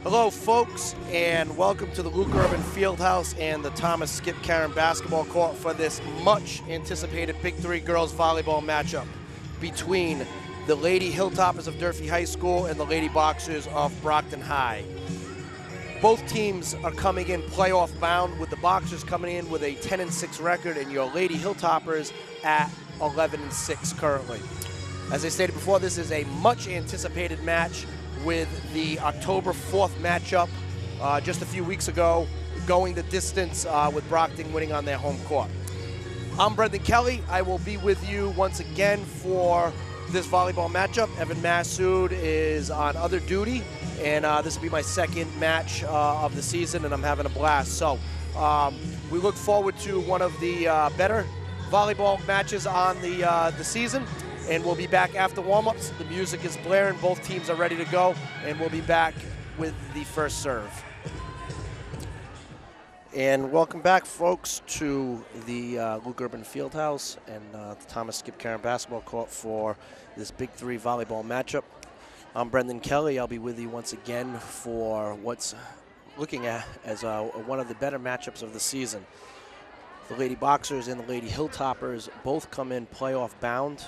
Hello, folks, and welcome to the Luke Urban Fieldhouse and the Thomas Skip Karen basketball court for this much-anticipated Big Three girls volleyball matchup between the Lady Hilltoppers of Durfee High School and the Lady Boxers of Brockton High. Both teams are coming in playoff bound, with the Boxers coming in with a 10-6 record and your Lady Hilltoppers at 11-6 currently. As I stated before, this is a much-anticipated match, with the October 4th matchup just a few weeks ago going the distance with Brockton winning on their home court. I'm Brendan Kelly. I will be with you once again for this volleyball matchup. Evan Massoud is on other duty, and this will be my second match of the season, and I'm having a blast. So we look forward to one of the better volleyball matches on the season. And we'll be back after warm-ups. The music is blaring. Both teams are ready to go. And we'll be back with the first serve. And welcome back, folks, to the Luke Urban Fieldhouse and the Thomas Skip Karen basketball court for this Big Three volleyball matchup. I'm Brendan Kelly. I'll be with you once again for what's looking at as one of the better matchups of the season. The Lady Boxers and the Lady Hilltoppers both come in playoff bound.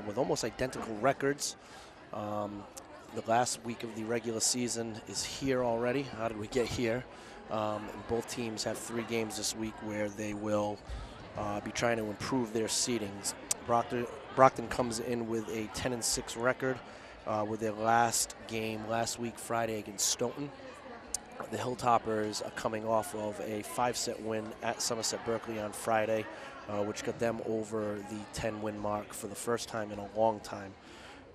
With almost identical records. The last week of the regular season is here already. How did we get here? And both teams have 3 games this week where they will be trying to improve their seedings. Brockton comes in with a 10-6 record with their last game last week, Friday, against Stoughton. The Hilltoppers are coming off of a 5-set win at Somerset Berkeley on Friday, which got them over the 10-win mark for the first time in a long time.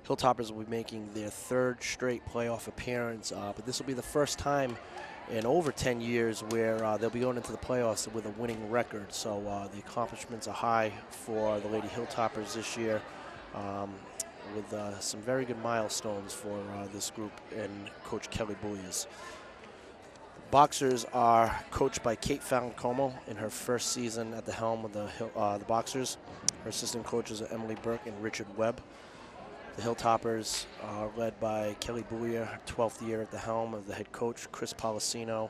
Hilltoppers will be making their 3rd straight playoff appearance, but this will be the first time in over 10 years where they'll be going into the playoffs with a winning record. So the accomplishments are high for the Lady Hilltoppers this year, with some very good milestones for this group and Coach Kelly Bouyes. Boxers are coached by Kate Fallon-Como in her first season at the helm of the Boxers. Her assistant coaches are Emily Burke and Richard Webb. The Hilltoppers are led by Kelly Bouyes, her 12th year at the helm of the head coach. Chris Policino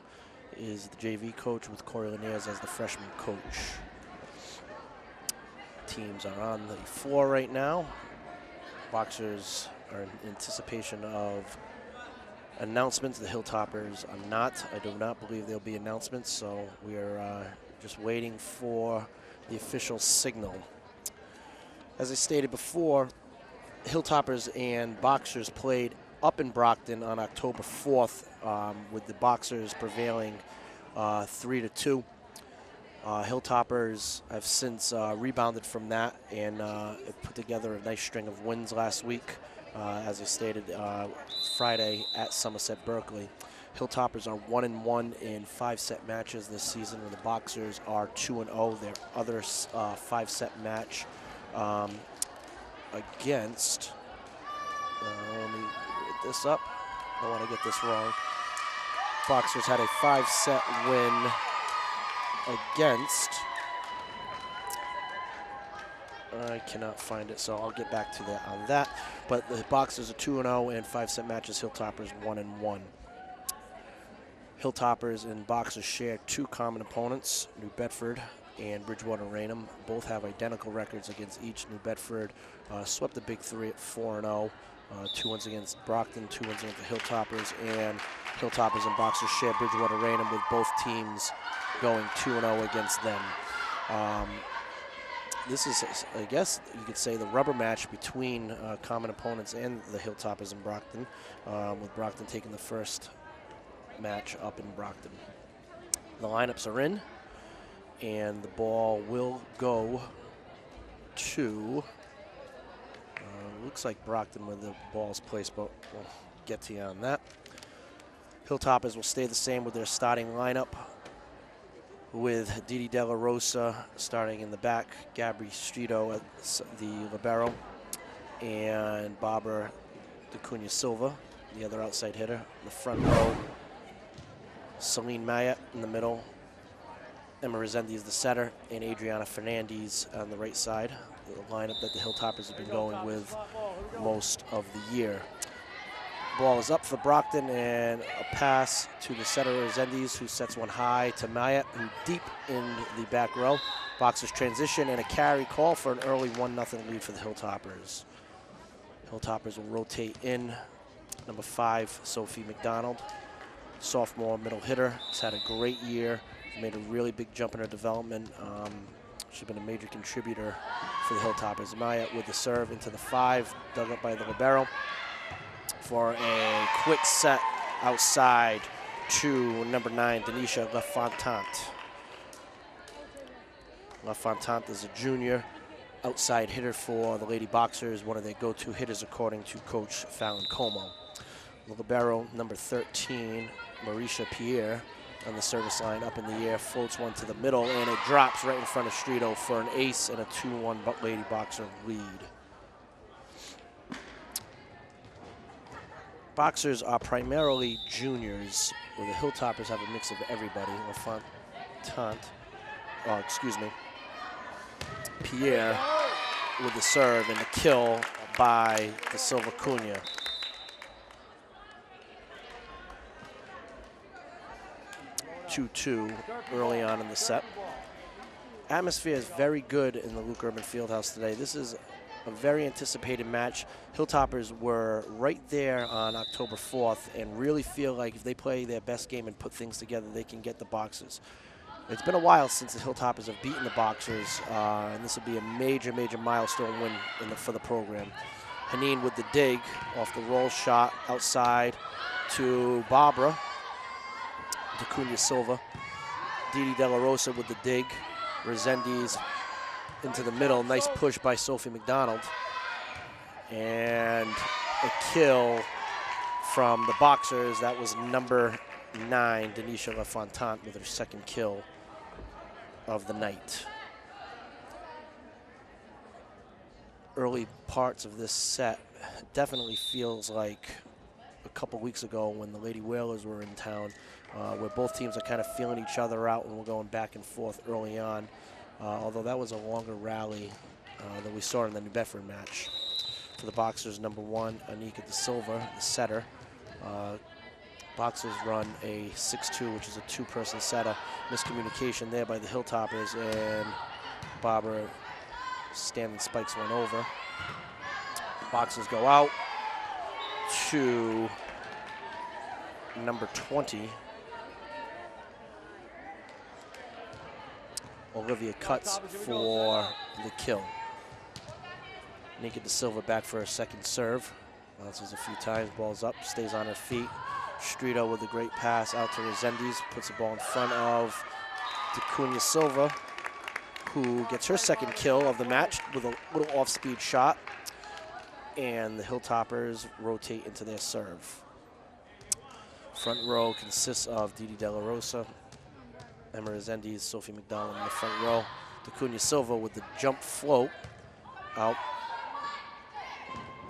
is the JV coach, with Corey Laniers as the freshman coach. Teams are on the floor right now. Boxers are in anticipation of announcements. The Hilltoppers are not. I do not believe there'll be announcements, so we are just waiting for the official signal. As I stated before, Hilltoppers and Boxers played up in Brockton on October 4th, with the Boxers prevailing 3-2. Hilltoppers have since rebounded from that and put together a nice string of wins last week. As I stated, Friday at Somerset Berkeley. Hilltoppers are 1-1 in 5-set matches this season, and the Boxers are 2-0. Their other 5-set match against, let me get this up. I don't want to get this wrong. Boxers had a 5-set win against, I cannot find it, so I'll get back to that on that. But the Boxers are 2-0 in 5-set matches. Hilltoppers 1-1. Hilltoppers and Boxers share 2 common opponents, New Bedford and Bridgewater Raynham. Both have identical records against each. New Bedford swept the Big Three at 4-0. 2 wins against Brockton, 2 wins against the Hilltoppers, and Hilltoppers and Boxers share Bridgewater Raynham, with both teams going 2-0 against them. This is, I guess you could say, the rubber match between common opponents and the Hilltoppers and Brockton, with Brockton taking the first match up in Brockton. The lineups are in, and the ball will go to, looks like Brockton where the ball's placed, but we'll get to you on that. Hilltoppers will stay the same with their starting lineup, with Didi Della Rosa starting in the back, Gabri Strito at the libero, and Barbara DeCunha Silva, the other outside hitter. In the front row, Celine Mayat in the middle, Emma Rezendi is the setter, and Adriana Fernandez on the right side. The lineup that the Hilltoppers have been going with most of the year. Ball is up for Brockton, and a pass to the setter Zendes, who sets one high to Mayat, who deep in the back row. Boxers transition and a carry call for an early 1-0 lead for the Hilltoppers. Hilltoppers will rotate in. Number 5, Sophie McDonald, sophomore middle hitter. She's had a great year. Made a really big jump in her development. She's been a major contributor for the Hilltoppers. Maya with the serve into the 5, dug up by the libero for a quick set outside to number 9, Denisha LaFontant. LaFontant is a junior outside hitter for the Lady Boxers, one of their go-to hitters according to Coach Fallon Como. The libero, number 13, Marisha Pierre, on the service line, up in the air, floats one to the middle, and it drops right in front of Streeto for an ace and a 2-1 Lady Boxer lead. Boxers are primarily juniors, where the Hilltoppers have a mix of everybody. Pierre with the serve and the kill by the Silva Cunha. (2-2) early on in the set. Atmosphere is very good in the Luke Urban Fieldhouse today. This is a very anticipated match. Hilltoppers were right there on October 4th and really feel like if they play their best game and put things together, they can get the Boxers. It's been a while since the Hilltoppers have beaten the Boxers, and this will be a major, major milestone win for the program. Haneen with the dig off the roll shot outside to Barbara. To Cunha Silva. Didi De La Rosa with the dig. Resendiz into the middle. Nice push by Sophie McDonald. And a kill from the Boxers. That was number 9, Denisha LaFontant, with her second kill of the night. Early parts of this set definitely feels like a couple weeks ago when the Lady Whalers were in town, where both teams are kind of feeling each other out and we're going back and forth early on. Although that was a longer rally than we saw in the New Bedford match. For the Boxers, number 1, Anika De Silva, the setter. Boxers run a 6-2, which is a 2-person setter. Miscommunication there by the Hilltoppers, and Barbara standing spikes one over. Boxers go out to number 20. Olivia Cuts for the kill. Nika De Silva back for her second serve. Bounces a few times, ball's up, stays on her feet. Streeto with a great pass out to Resendiz, puts the ball in front of Cunha Silva, who gets her second kill of the match with a little off-speed shot. And the Hilltoppers rotate into their serve. Front row consists of Didi De La Rosa, Emma Resendiz, Sophie McDonald in the front row. Cunha Silva with the jump float out.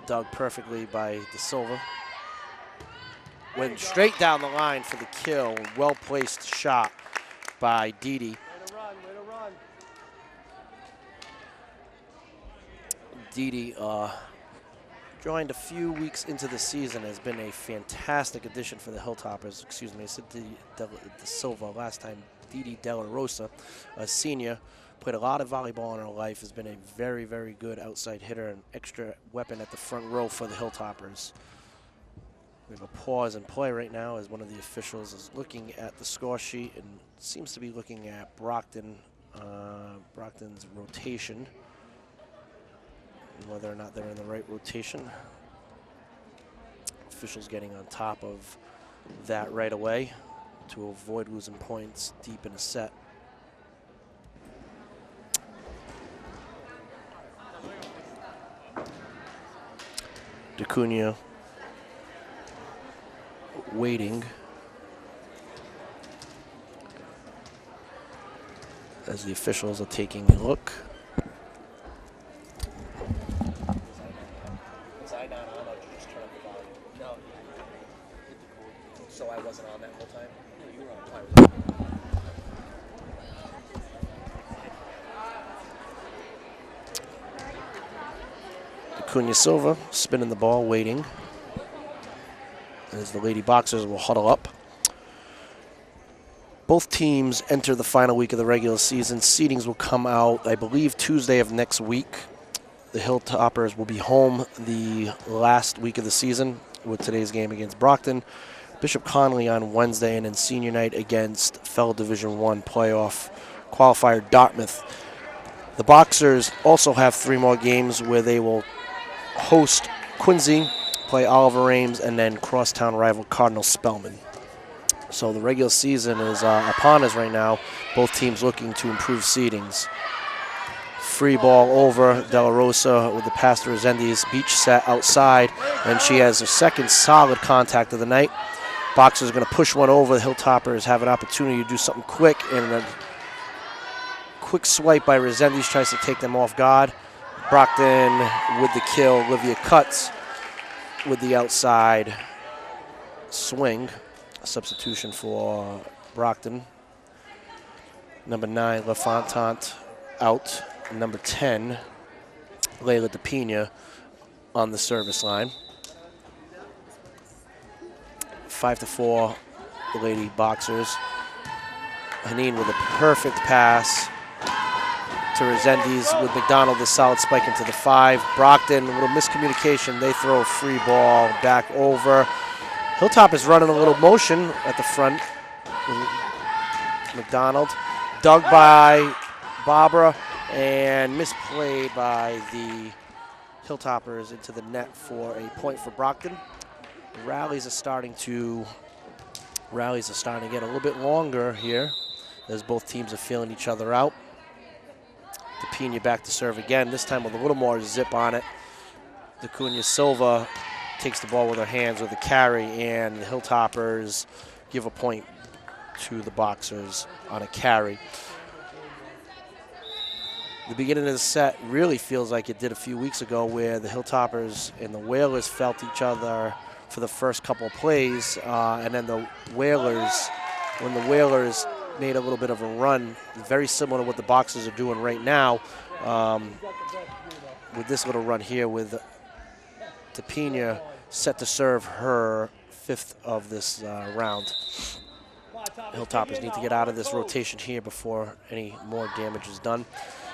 Dug perfectly by De Silva. Went straight down the line for the kill. Well-placed shot by Didi. Way to run. Didi joined a few weeks into the season, has been a fantastic addition for the Hilltoppers. Excuse me, I said De Silva last time. Didi De La Rosa, a senior, played a lot of volleyball in her life, has been a very, very good outside hitter and extra weapon at the front row for the Hilltoppers. We have a pause in play right now as one of the officials is looking at the score sheet and seems to be looking at Brockton's rotation, and whether or not they're in the right rotation. Officials getting on top of that right away to avoid losing points deep in a set. Cunha waiting as the officials are taking a look. So I wasn't on that whole time? No, you were on. Cunha Silva spinning the ball, waiting. as the Lady Boxers will huddle up. Both teams enter the final week of the regular season. Seedings will come out, I believe, Tuesday of next week. The Hilltoppers will be home the last week of the season with today's game against Brockton. Bishop Connolly on Wednesday, and then senior night against fellow Division I playoff qualifier Dartmouth. The Boxers also have 3 more games where they will host Quincy, play Oliver Ames, and then crosstown rival Cardinal Spellman. So the regular season is upon us right now. Both teams looking to improve seedings. Free ball over De La Rosa with the pass to Resendiz. Beach set outside, and she has her second solid contact of the night. Boxers are going to push one over. The Hilltoppers have an opportunity to do something quick, and a quick swipe by Resendiz tries to take them off guard. Brockton with the kill. Olivia Cuts with the outside swing. A substitution for Brockton. Number 9, LaFontant out. Number 10, Layla DePina on the service line. 5-4, the Lady Boxers. Haneen with a perfect pass to Resendiz with McDonald, the solid spike into the 5. Brockton, a little miscommunication. They throw a free ball back over. Hilltop is running a little motion at the front. McDonald, dug by Barbara, and misplayed by the Hilltoppers into the net for a point for Brockton. Rallies are starting to get a little bit longer here as both teams are feeling each other out. DePina back to serve again, this time with a little more zip on it. DeCunha Silva takes the ball with her hands with a carry, and the Hilltoppers give a point to the Boxers on a carry. The beginning of the set really feels like it did a few weeks ago, where the Hilltoppers and the Whalers felt each other for the first couple of plays, and then the Whalers, when the Whalers made a little bit of a run, very similar to what the Boxers are doing right now, with this little run here with DePina set to serve her 5th of this round. Hilltoppers need to get out of this rotation here before any more damage is done.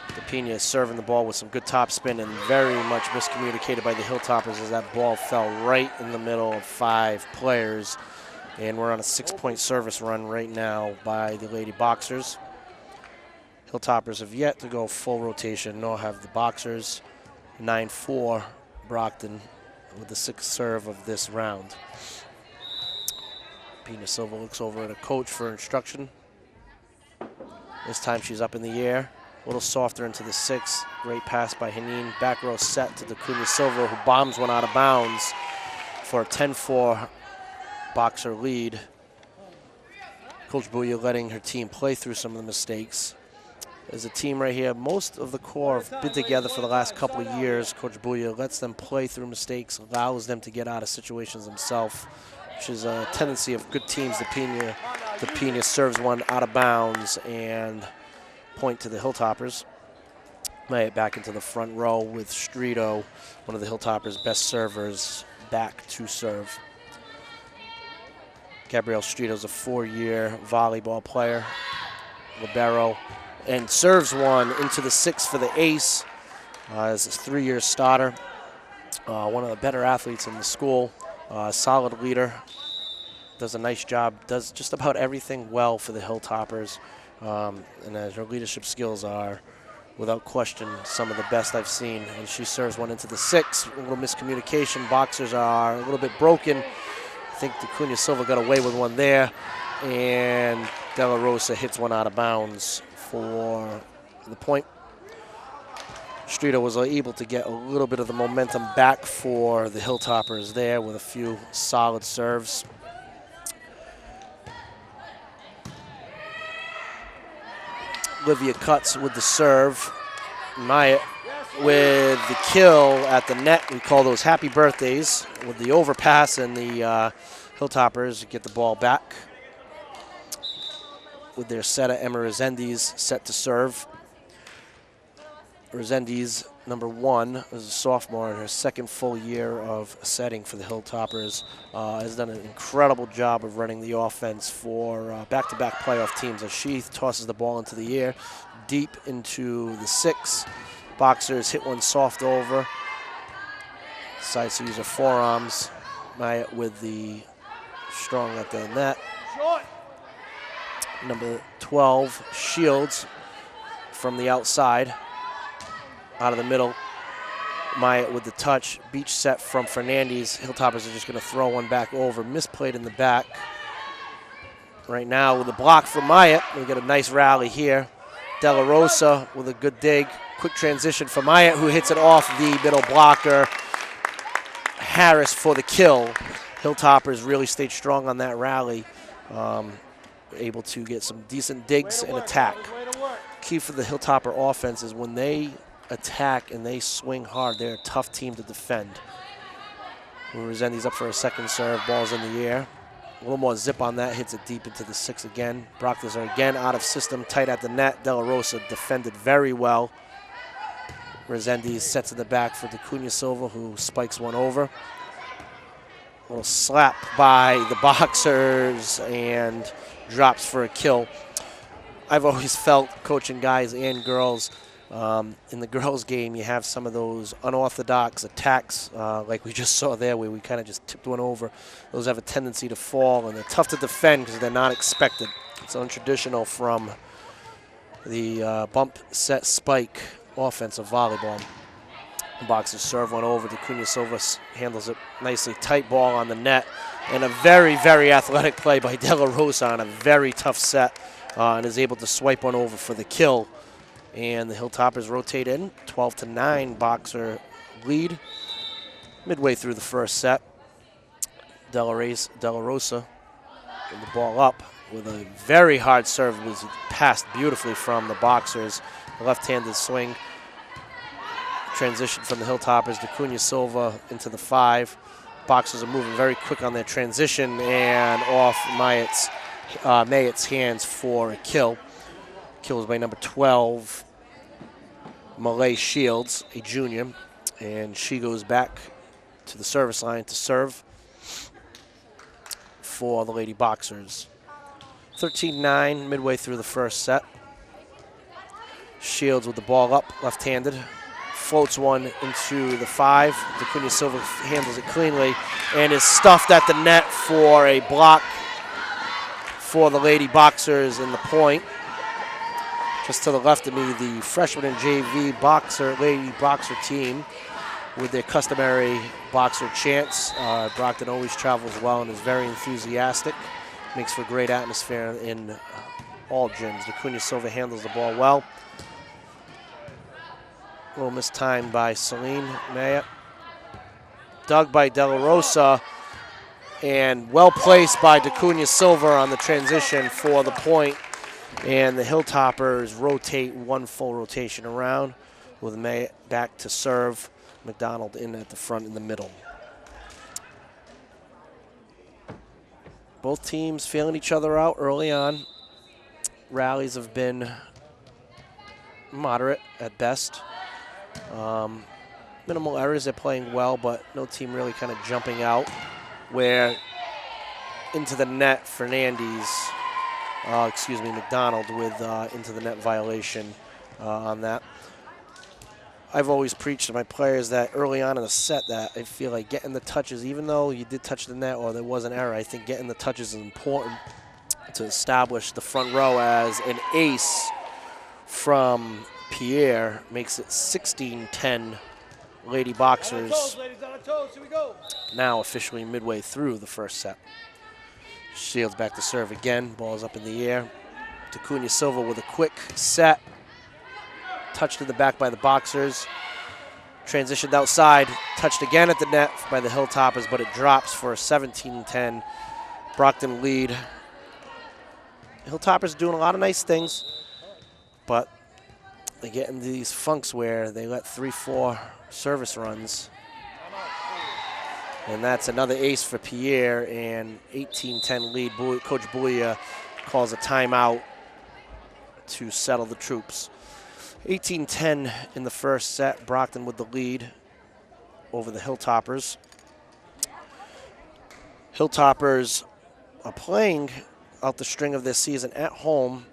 DePina is serving the ball with some good top spin, and very much miscommunicated by the Hilltoppers as that ball fell right in the middle of 5 players. And we're on a 6-point service run right now by the Lady Boxers. Hilltoppers have yet to go full rotation, nor have the Boxers. 9-4 Brockton with the 6th serve of this round. Pina Silva looks over at a coach for instruction. This time she's up in the air. A little softer into the 6. Great pass by Haneen. Back row set to DeCunha Silva, who bombs one out of bounds for a 10-4 Boxer lead. Coach Bouya letting her team play through some of the mistakes. As a team right here, most of the core have been together for the last couple of years. Coach Bouya lets them play through mistakes, allows them to get out of situations themselves, which is a tendency of good teams. DePina serves one out of bounds, and point to the Hilltoppers. Lay it back into the front row with Streeto, one of the Hilltoppers' best servers, back to serve. Gabrielle Streeto's a 4-year volleyball player, libero, and serves one into the 6 for the ace as a 3-year starter. One of the better athletes in the school, solid leader, does a nice job, does just about everything well for the Hilltoppers. And as her leadership skills are, without question, some of the best I've seen. And she serves one into the 6. A little miscommunication. Boxers are a little bit broken. I think DeCunha Silva got away with one there. And De La Rosa hits one out of bounds for the point. Streeter was able to get a little bit of the momentum back for the Hilltoppers there with a few solid serves. Olivia Cuts with the serve. Maya with the kill at the net. We call those happy birthdays with the overpass, and the Hilltoppers get the ball back with their setter, Emma Resendiz, set to serve. Resendiz number 1, is a sophomore in her second full year of setting for the Hilltoppers. Has done an incredible job of running the offense for back-to-back playoff teams as she tosses the ball into the air, deep into the 6. Boxers hit one soft over. Decides to use her forearms. Maya with the strong at the net. Number 12, Shields from the outside. Out of the middle. Maya with the touch. Beach set from Fernandez. Hilltoppers are just going to throw one back over. Misplayed in the back. Right now with the block from Maya. We get a nice rally here. De La Rosa with a good dig. Quick transition for Maya, who hits it off the middle blocker. Harris for the kill. Hilltoppers really stayed strong on that rally. Able to get some decent digs and attack. Key for the Hilltopper offense is when they attack and they swing hard, they're a tough team to defend. Resendi's up for a second serve. Ball's in the air. A little more zip on that. Hits it deep into the 6 again. Brockton are again out of system, tight at the net. De La Rosa defended very well. Resendiz sets in the back for DeCunha Silva, who spikes one over. A little slap by the Boxers and drops for a kill. I've always felt, coaching guys and girls, in the girls' game, you have some of those unorthodox attacks, like we just saw there, where we kind of just tipped one over. Those have a tendency to fall, and they're tough to defend because they're not expected. It's untraditional from the bump, set, spike offensive volleyball. The Boxers serve one over. DeCunha Silva handles it nicely. Tight ball on the net. And a very, very athletic play by De La Rosa on a very tough set. And is able to swipe one over for the kill. And the Hilltoppers rotate in. 12-9 Boxer lead. Midway through the first set. De La Rosa with the ball up with a very hard serve. It was passed beautifully from the Boxers. The left-handed swing. Transition from the Hilltoppers. DeCunha Silva into the 5. Boxers are moving very quick on their transition and off Mayet's hands for a kill. Kill is by number 12, Malay Shields, a junior. And she goes back to the service line to serve for the Lady Boxers. 13-9 midway through the first set. Shields with the ball up, left-handed. Floats one into the 5. DeCunha Silva handles it cleanly and is stuffed at the net for a block for the Lady Boxers in the point. Just to the left of me, the freshman and JV Lady Boxer team with their customary boxer chants. Brockton always travels well and is very enthusiastic. Makes for great atmosphere in all gyms. DeCunha Silva handles the ball well. A little mistimed by Celine Maya. Dug by De La Rosa. And well placed by DeCunha Silva on the transition for the point. And the Hilltoppers rotate one full rotation around with Maya back to serve. McDonald in at the front in the middle. Both teams feeling each other out early on. Rallies have been moderate at best. Minimal errors, they're playing well, but no team really kind of jumping out. Where into the net, McDonald with into the net violation on that. I've always preached to my players that early on in the set that I feel like getting the touches, even though you did touch the net or there was an error, I think getting the touches is important to establish the front row as an ace from Pierre. Makes it 16-10 Lady Boxers. Now officially midway through the first set. Shields back to serve again. Ball's up in the air. DeCunha Silva with a quick set. Touched in the back by the Boxers. Transitioned outside. Touched again at the net by the Hilltoppers, but it drops for a 17-10 Brockton lead. Hilltoppers doing a lot of nice things, but they get into these funks where they let 3-4 service runs. And that's another ace for Pierre, and 18-10 lead. Coach Bouya calls a timeout to settle the troops. 18-10 in the first set. Brockton with the lead over the Hilltoppers. Hilltoppers are playing out the string of this season at home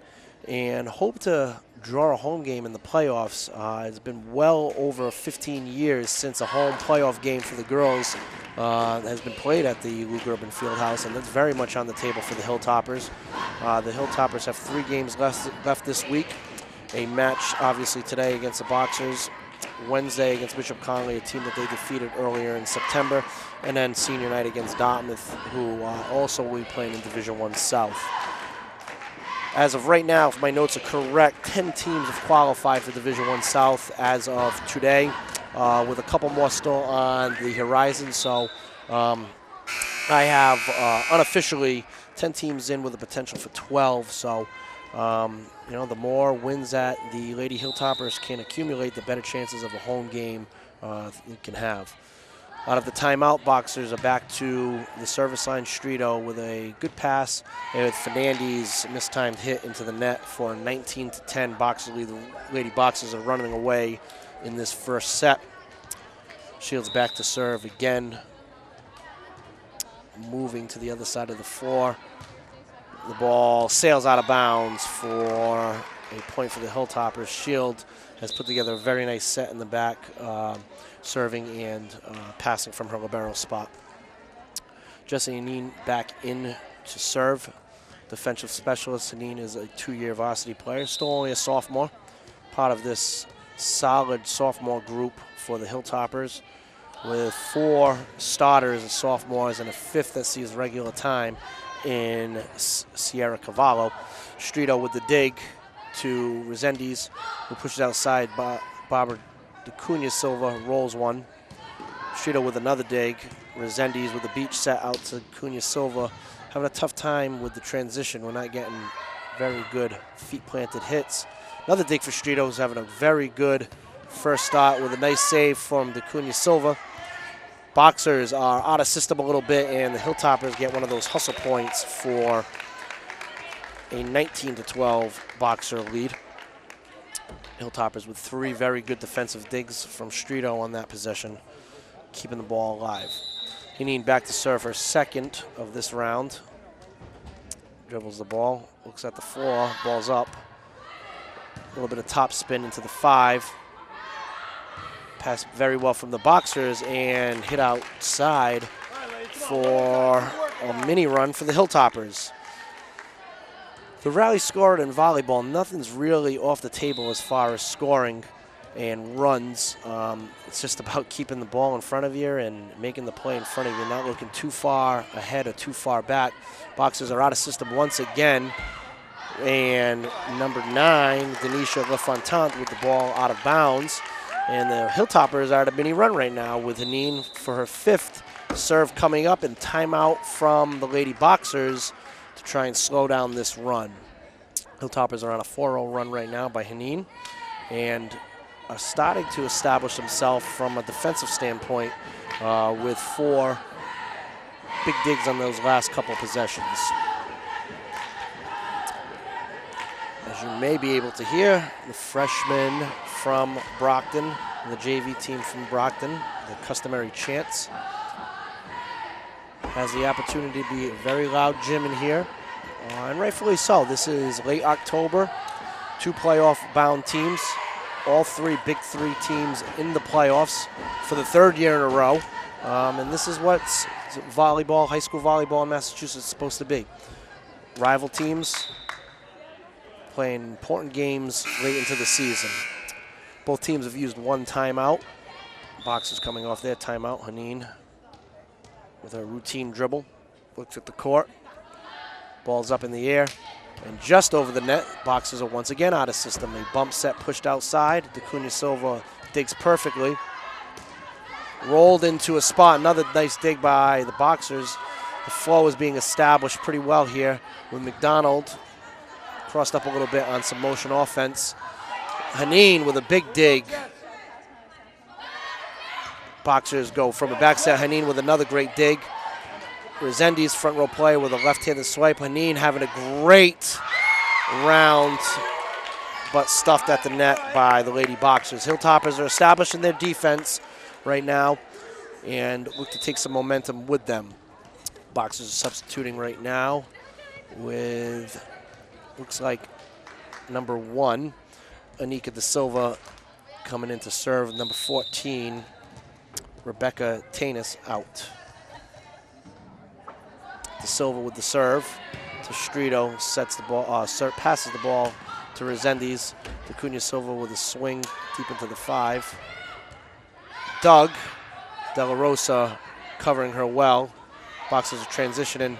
and hope to draw a home game in the playoffs. It's been well over 15 years since a home playoff game for the girls has been played at the Luke Urban Fieldhouse, and that's very much on the table for the Hilltoppers. The Hilltoppers have 3 games left this week. A match, obviously, today against the Boxers, Wednesday against Bishop Connolly, a team that they defeated earlier in September, and then senior night against Dartmouth, who also will be playing in Division I South. As of right now, if my notes are correct, 10 teams have qualified for Division I South as of today, with a couple more still on the horizon. So I have unofficially 10 teams in with a potential for 12. So you know, the more wins that the Lady Hilltoppers can accumulate, the better chances of a home game you can have. Out of the timeout, Boxers are back to the service line. Streeto with a good pass, and with Fernandez mistimed hit into the net for 19-10. The Lady Boxers are running away in this first set. Shields back to serve again, moving to the other side of the floor. The ball sails out of bounds for a point for the Hilltoppers. Shield has put together a very nice set in the back, serving and passing from her libero spot. Jessie Haneen back in to serve. Defensive specialist. Haneen is a 2-year varsity player, still only a sophomore. Part of this solid sophomore group for the Hilltoppers, with 4 starters and sophomores and a 5th that sees regular time in Sierra Cavallo. Streeto with the dig to Resendiz, who pushes outside. Barbara DeCunha Silva rolls one. Streeto with another dig. Resendiz with the beach set out to Cunha Silva. Having a tough time with the transition. We're not getting very good feet planted hits. Another dig for Streeto, who's having a very good first start with a nice save from DeCunha Silva. Boxers are out of system a little bit, and the Hilltoppers get one of those hustle points for a 19-12 Boxer lead. Hilltoppers with 3 very good defensive digs from Streeto on that possession, keeping the ball alive. Haneen back to serve her second of this round. Dribbles the ball, looks at the floor, ball's up. A little bit of top spin into the 5. Pass very well from the Boxers and hit outside for a mini run for the Hilltoppers. The rally scored in volleyball, nothing's really off the table as far as scoring and runs. It's just about keeping the ball in front of you and making the play in front of you, not looking too far ahead or too far back. Boxers are out of system once again. And number 9, Denisha LaFontant with the ball out of bounds. And the Hilltoppers are at a mini run right now with Haneen for her 5th serve coming up, and timeout from the Lady Boxers to try and slow down this run. Hilltoppers are on a 4-0 run right now by Haneen and are starting to establish themselves from a defensive standpoint with 4 big digs on those last couple possessions. As you may be able to hear, the freshman from Brockton, the JV team from Brockton, the customary chants, has the opportunity to be a very loud gym in here, and rightfully so. This is late October, 2 playoff-bound teams, all 3 Big 3 teams in the playoffs for the 3rd year in a row, and this is what volleyball, high school volleyball in Massachusetts is supposed to be. Rival teams playing important games late into the season. Both teams have used 1 timeout. Boxers coming off their timeout. Haneen with a routine dribble, looks at the court. Ball's up in the air and just over the net. Boxers are once again out of system. A bump set pushed outside. DeCunha Silva digs perfectly. Rolled into a spot. Another nice dig by the Boxers. The flow is being established pretty well here with McDonald crossed up a little bit on some motion offense. Haneen with a big dig. Boxers go from a back set. Haneen with another great dig. Resendiz, front row player with a left-handed swipe. Haneen having a great round but stuffed at the net by the Lady Boxers. Hilltoppers are establishing their defense right now and look to take some momentum with them. Boxers are substituting right now with, looks like, number 1, Anika De Silva, coming in to serve. Number 14, Rebecca Tanis, out. De Silva with the serve to Strito, sets the ball, passes the ball to Resendiz. DeCunha Silva with a swing deep into the 5. Doug De La Rosa covering her well. Boxers are transitioning.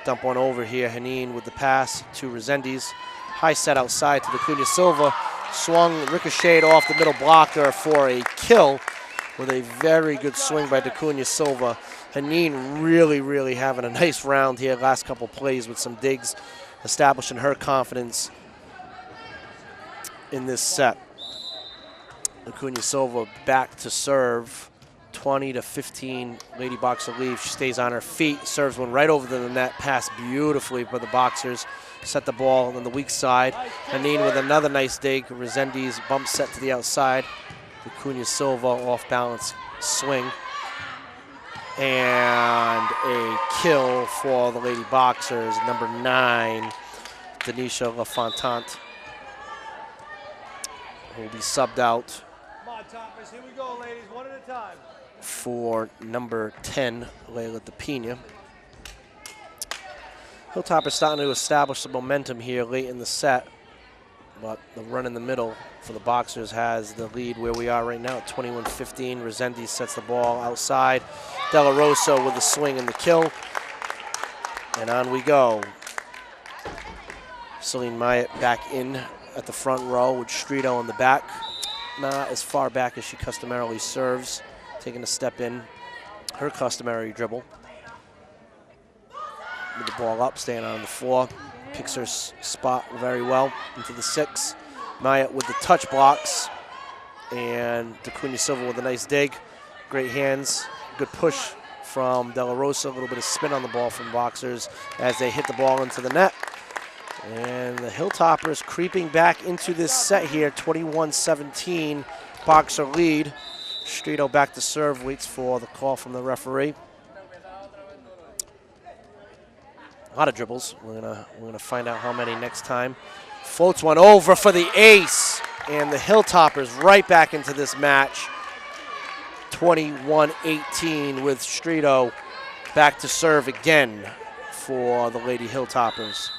Dump one over here. Haneen with the pass to Resendiz. High set outside to DeCunha Silva. Swung, ricocheted off the middle blocker for a kill with a very good swing by DeCunha Silva. Haneen really having a nice round here last couple plays with some digs, establishing her confidence in this set. DeCunha Silva back to serve. 20-15, Lady Boxer leaves. She stays on her feet, serves one right over the net, passed beautifully by the Boxers. Set the ball on the weak side. Haneen with another nice dig. Resendiz bump set to the outside. DeCunha Silva off balance swing. And a kill for the Lady Boxers. Number 9, Denisha LaFontant, who will be subbed out. Come on, Toppers, here we go, ladies, one at a time. For number 10, Layla DePina. Hilltoppers starting to establish some momentum here late in the set, but the run in the middle for the Boxers has the lead where we are right now at 21-15. Resendiz sets the ball outside. De La Rosa with the swing and the kill. And on we go. Celine Myatt back in at the front row with Strito in the back. Not as far back as she customarily serves. Taking a step in, her customary dribble. With the ball up, staying on the floor. Picks her spot very well into the 6. Myatt with the touch blocks. And DeCunha Silva with a nice dig. Great hands, good push from De La Rosa. A little bit of spin on the ball from Boxers as they hit the ball into the net. And the Hilltoppers creeping back into this set here, 21-17, Boxer lead. Strito back to serve, waits for the call from the referee. A lot of dribbles. We're gonna find out how many next time. Floats one over for the ace, and the Hilltoppers right back into this match. 21-18 with Strito back to serve again for the Lady Hilltoppers.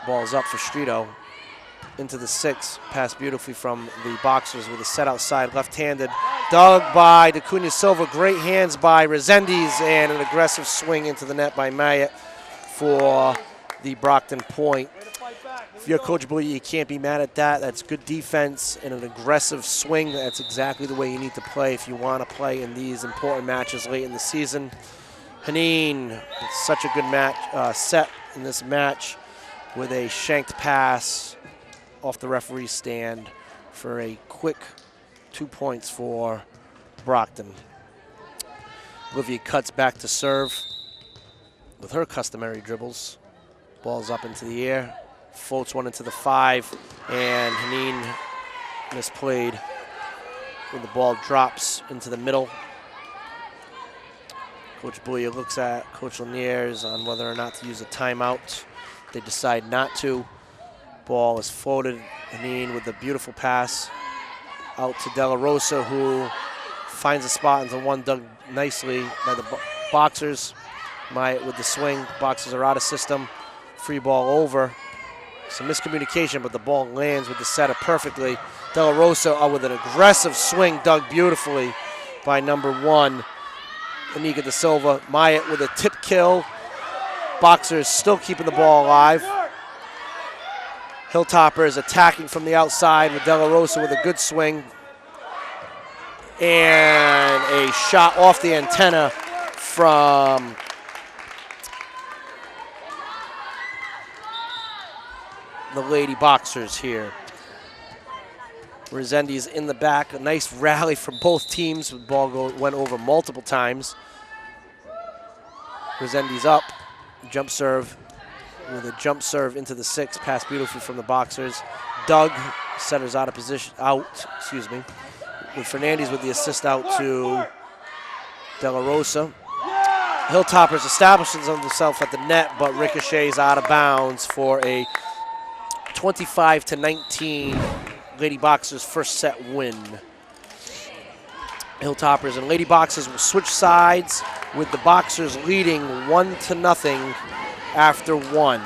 Ball's up for Strito into the 6. Passed beautifully from the Boxers with a set outside, left-handed. Dug by DeCunha Silva. Great hands by Resendiz and an aggressive swing into the net by Myatt for the Brockton point. If you're Coach Bowie, you can't be mad at that. That's good defense and an aggressive swing. That's exactly the way you need to play if you want to play in these important matches late in the season. Haneen, it's such a good match set in this match, with a shanked pass off the referee's stand for a quick 2 points for Brockton. Olivia cuts back to serve with her customary dribbles. Ball's up into the air, floats one into the 5, and Haneen misplayed when the ball drops into the middle. Coach Bouya looks at Coach Lanier's on whether or not to use a timeout. They decide not to. Ball is floated. Haneen with a beautiful pass out to De La Rosa, who finds a spot into one, dug nicely by the Boxers. Myatt with the swing. Boxers are out of system. Free ball over. Some miscommunication, but the ball lands with the setter perfectly. De La Rosa with an aggressive swing, dug beautifully by number 1, Anika De Silva. Myatt with a tip kill. Boxers still keeping the ball alive. Hilltoppers attacking from the outside with De La Rosa with a good swing. And a shot off the antenna from the Lady Boxers here. Resendiz in the back. A nice rally from both teams. The ball went over multiple times. Resendiz up, jump serve with a jump serve into the 6, pass beautifully from the boxers. Doug, setters out of position, with Fernandez with the assist out to De La Rosa. Hilltoppers establishes himself at the net, but ricochets out of bounds for a 25-19 Lady Boxers first set win. Hilltoppers and Lady Boxers will switch sides with the Boxers leading 1-0 after 1.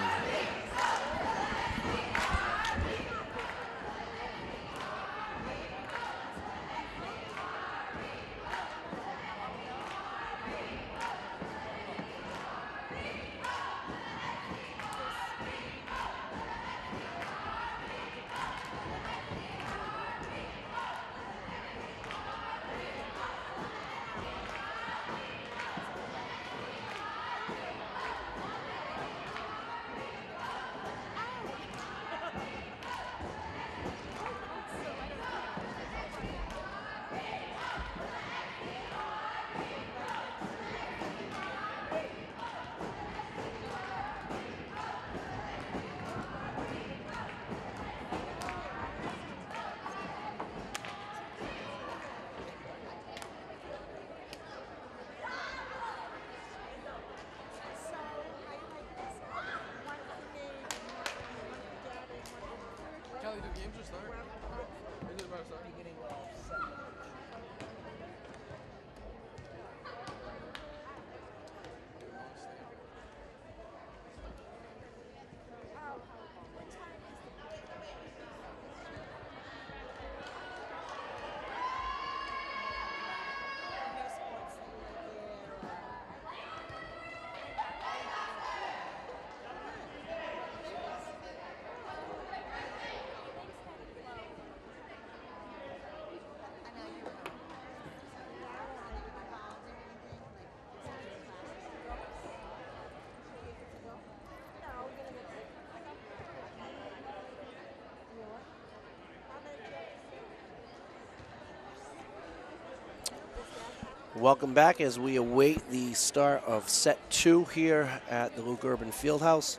Welcome back as we await the start of set 2 here at the Luke Urban Fieldhouse.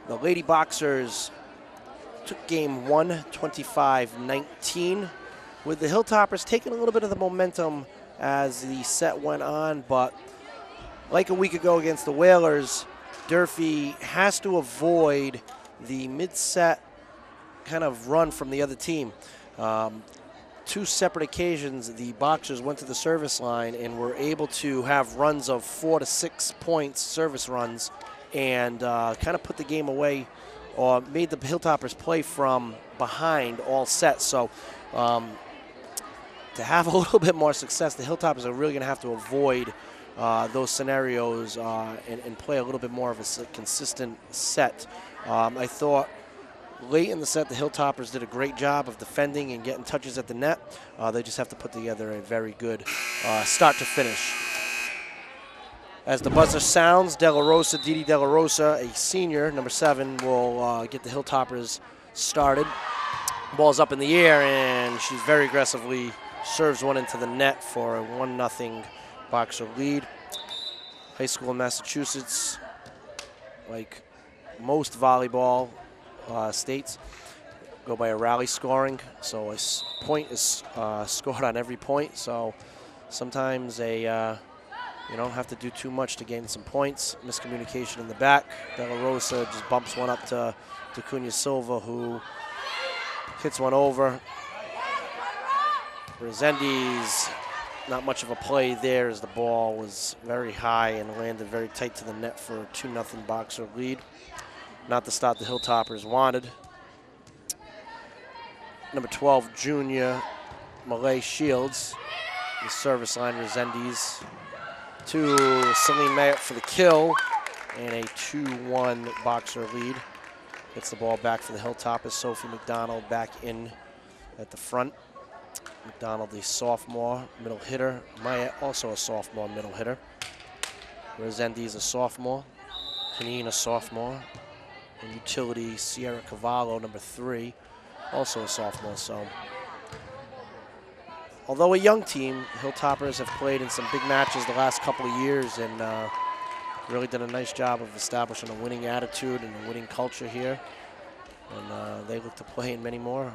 The Lady Boxers took game 1, 25-19, with the Hilltoppers taking a little bit of the momentum as the set went on, but like a week ago against the Whalers, Durfee has to avoid the mid-set kind of run from the other team. 2 separate occasions, the Boxers went to the service line and were able to have runs of 4 to 6 points, service runs, and kind of put the game away or made the Hilltoppers play from behind all set. So to have a little bit more success, the Hilltoppers are really going to have to avoid those scenarios and play a little bit more of a consistent set. I thought late in the set, the Hilltoppers did a great job of defending and getting touches at the net. They just have to put together a very good start to finish. As the buzzer sounds, Didi De La Rosa, a senior, number 7, will get the Hilltoppers started. Ball's up in the air, and she very aggressively serves one into the net for a 1-0 Boxer lead. High school in Massachusetts, like most volleyball states, go by a rally scoring, so a point is scored on every point. So sometimes you don't have to do too much to gain some points. Miscommunication in the back. De La Rosa just bumps one up to Cunha Silva, who hits one over. Resendiz, not much of a play there as the ball was very high and landed very tight to the net for a 2-0 Boxer lead. Not the start the Hilltoppers wanted. Number 12, Junior Malay Shields, the service line. Resendiz to Celine Mayett for the kill, and a 2-1 Boxer lead. Gets the ball back for the Hilltoppers. Sophie McDonald back in at the front. McDonald, the sophomore middle hitter. Mayett, also a sophomore middle hitter. Resendiz, a sophomore. Janine, a sophomore. And utility Sierra Cavallo, number 3, also a sophomore. So, although a young team, Hilltoppers have played in some big matches the last couple of years and Really did a nice job of establishing a winning attitude and a winning culture here. And they look to play in many more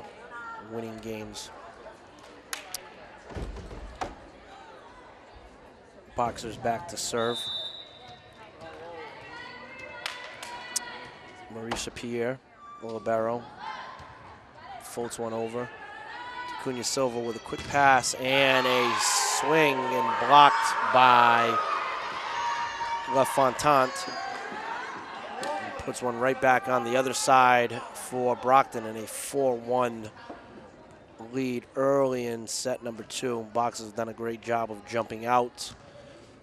winning games. Boxers back to serve. Marisha Pierre, Libero, floats one over. Cunha Silva with a quick pass and a swing and blocked by LaFontante. And puts one right back on the other side for Brockton in a 4-1 lead early in set number 2. Boxers have done a great job of jumping out,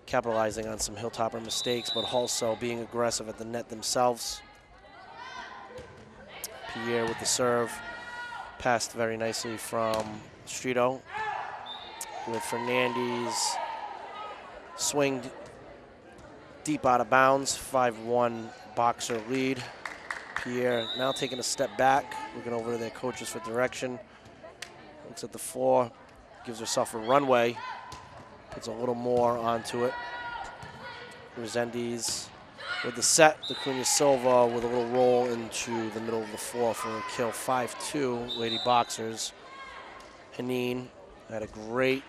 capitalizing on some Hilltopper mistakes, but also being aggressive at the net themselves. Pierre with the serve, passed very nicely from Strito, with Fernandez swinged deep out of bounds, 5-1 Boxer lead. Pierre now taking a step back, looking over to their coaches for direction, looks at the floor, gives herself a runway, puts a little more onto it. Resendiz with the set, Cunha Silva with a little roll into the middle of the floor for a kill. 5-2 Lady Boxers. Haneen had a great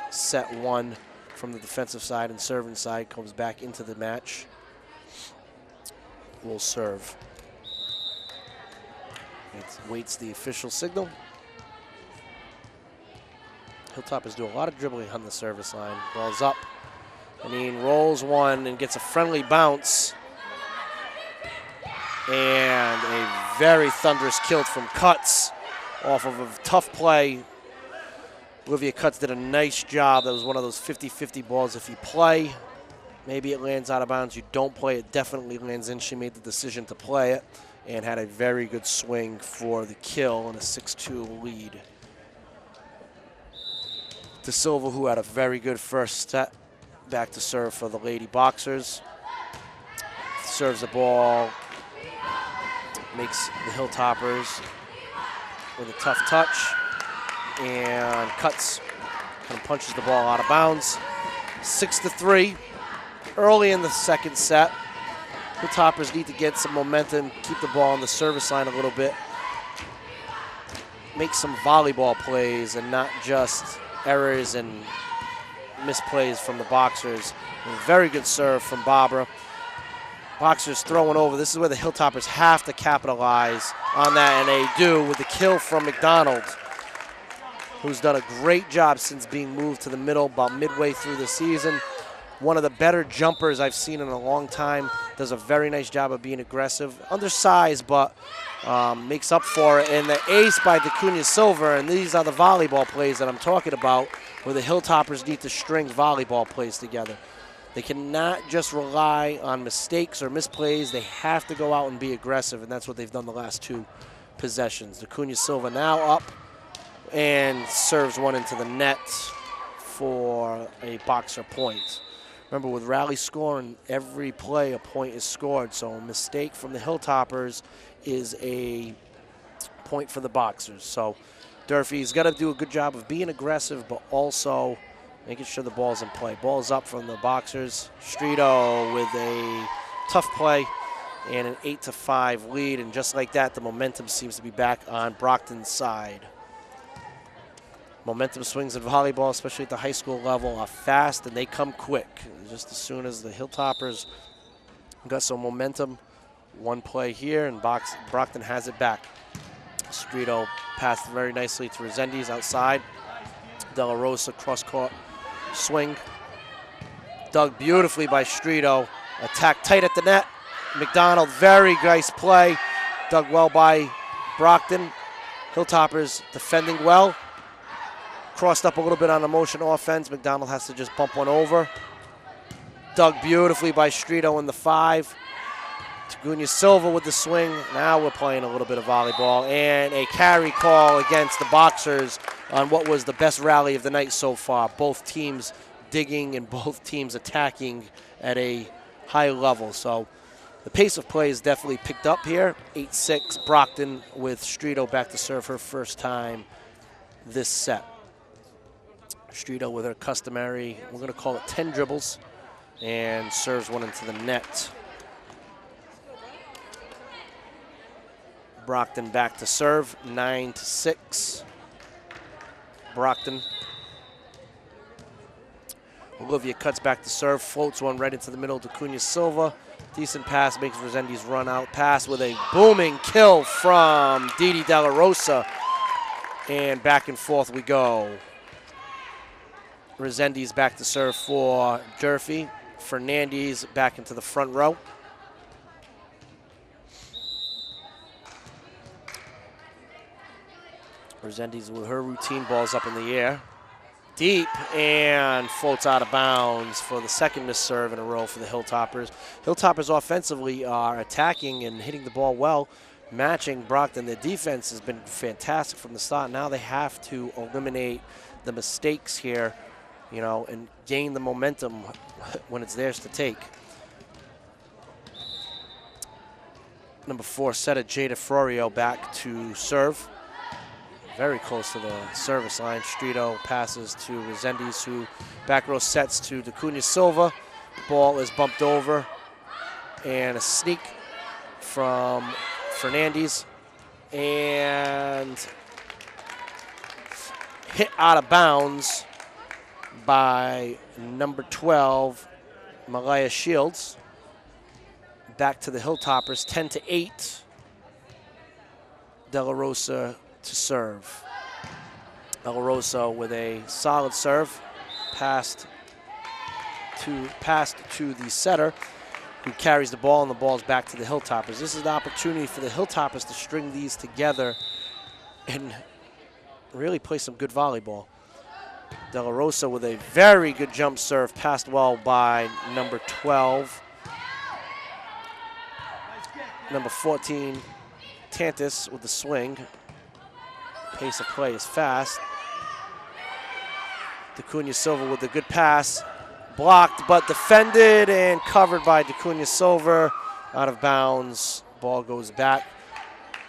set 1 from the defensive side and serving side, comes back into the match. Will serve. It waits the official signal. Hilltoppers do a lot of dribbling on the service line. Ball's up. Haneen rolls one and gets a friendly bounce. And a very thunderous kill from Cutts off of a tough play. Olivia Cutts did a nice job. That was one of those 50-50 balls. If you play, maybe it lands out of bounds. You don't play, it definitely lands in. She made the decision to play it and had a very good swing for the kill and a 6-2 lead. De Silva, who had a very good first set, back to serve for the Lady Boxers. Serves the ball, makes the Hilltoppers with a tough touch, and Cutts kind of punches the ball out of bounds. 6-3 early in the second set. Hilltoppers need to get some momentum, keep the ball on the service line a little bit, make some volleyball plays and not just errors and misplays from the Boxers. A very good serve from Barbara. Boxers throwing over. This is where the Hilltoppers have to capitalize on that, and they do with the kill from McDonald, who's done a great job since being moved to the middle about midway through the season. One of the better jumpers I've seen in a long time. Does a very nice job of being aggressive. Undersized, but makes up for it. And the ace by Cunha Silva, and these are the volleyball plays that I'm talking about, where the Hilltoppers need to string volleyball plays together. They cannot just rely on mistakes or misplays. They have to go out and be aggressive, and that's what they've done the last 2 possessions. Cunha Silva now up and serves one into the net for a Boxer point. Remember, with rally scoring, every play a point is scored, so a mistake from the Hilltoppers is a point for the Boxers. So Durfee's got to do a good job of being aggressive, but also making sure the ball's in play. Ball's up from the Boxers. Strito with a tough play and an 8-5 lead, and just like that, the momentum seems to be back on Brockton's side. Momentum swings in volleyball, especially at the high school level, are fast and they come quick. Just as soon as the Hilltoppers got some momentum, one play here and Brockton has it back. Strito passed very nicely to Resendiz outside. De La Rosa cross-court swing. Dug beautifully by Strito. Attack tight at the net. McDonald, very nice play. Dug well by Brockton. Hilltoppers defending well. Crossed up a little bit on the motion offense. McDonald has to just bump one over. Dug beautifully by Strito in the 5. Cunha Silva with the swing. Now we're playing a little bit of volleyball. And a carry call against the Boxers on what was the best rally of the night so far. Both teams digging and both teams attacking at a high level. So the pace of play is definitely picked up here. 8-6 Brockton with Strito back to serve her first time this set. Strito with her customary, we're going to call it 10 dribbles. and serves one into the net. Brockton back to serve, 9-6. Brockton. Olivia cuts back to serve, floats one right into the middle to Cunha Silva. Decent pass, makes Resendiz run out. Pass with a booming kill from Didi De La Rosa. And back and forth we go. Resendiz back to serve for Durfee. Fernandez back into the front row. Resendiz with her routine, balls up in the air. Deep, and floats out of bounds for the second missed serve in a row for the Hilltoppers. Hilltoppers offensively are attacking and hitting the ball well, matching Brockton. Their defense has been fantastic from the start. Now they have to eliminate the mistakes here, you know, and gain the momentum when it's theirs to take. Number 4, setter Jada Florio back to serve. Very close to the service line. Strito passes to Resendiz, who back row sets to Cunha Silva. Ball is bumped over, and a sneak from Fernandez, and hit out of bounds by number 12, Malaya Shields. Back to the Hilltoppers, 10-8. De La Rosa to serve. De La Rosa with a solid serve, passed to the setter, who carries the ball, and the ball's back to the Hilltoppers. This is an opportunity for the Hilltoppers to string these together and really play some good volleyball. De La Rosa with a very good jump serve, passed well by number 12. Number 14, Tantis with the swing. Pace of play is fast. Cunha Silva with a good pass. Blocked but defended and covered by Cunha Silva. Out of bounds, ball goes back.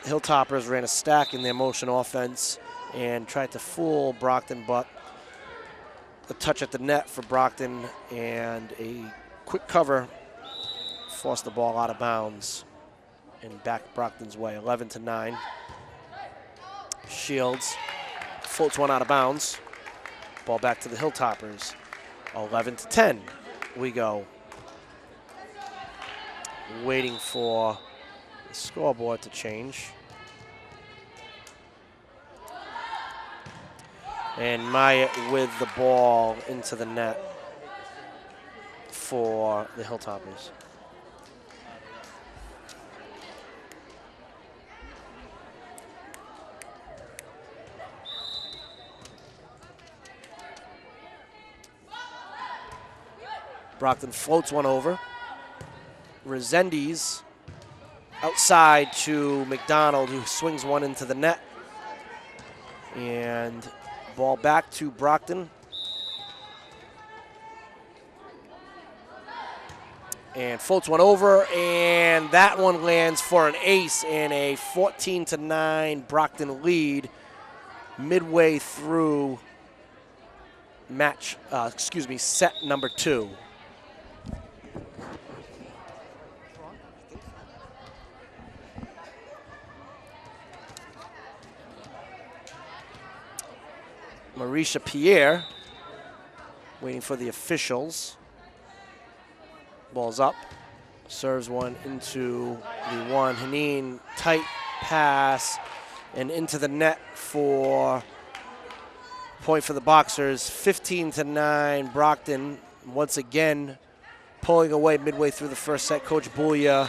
Hilltoppers ran a stack in their motion offense and tried to fool Brockton, but a touch at the net for Brockton and a quick cover forced the ball out of bounds and back Brockton's way, 11-9. Shields floats one out of bounds. Ball back to the Hilltoppers, 11-10. We go. Waiting for the scoreboard to change. And Maya with the ball into the net for the Hilltoppers. Brockton floats one over. Resendiz outside to McDonald, who swings one into the net. And ball back to Brockton. And floats one over, and that one lands for an ace and a 14-9 Brockton lead midway through set number 2. Marisha Pierre waiting for the officials. Ball's up, serves one into the one. Haneen, tight pass, and into the net for point for the Boxers. 15-9, Brockton once again pulling away midway through the first set. Coach Bouya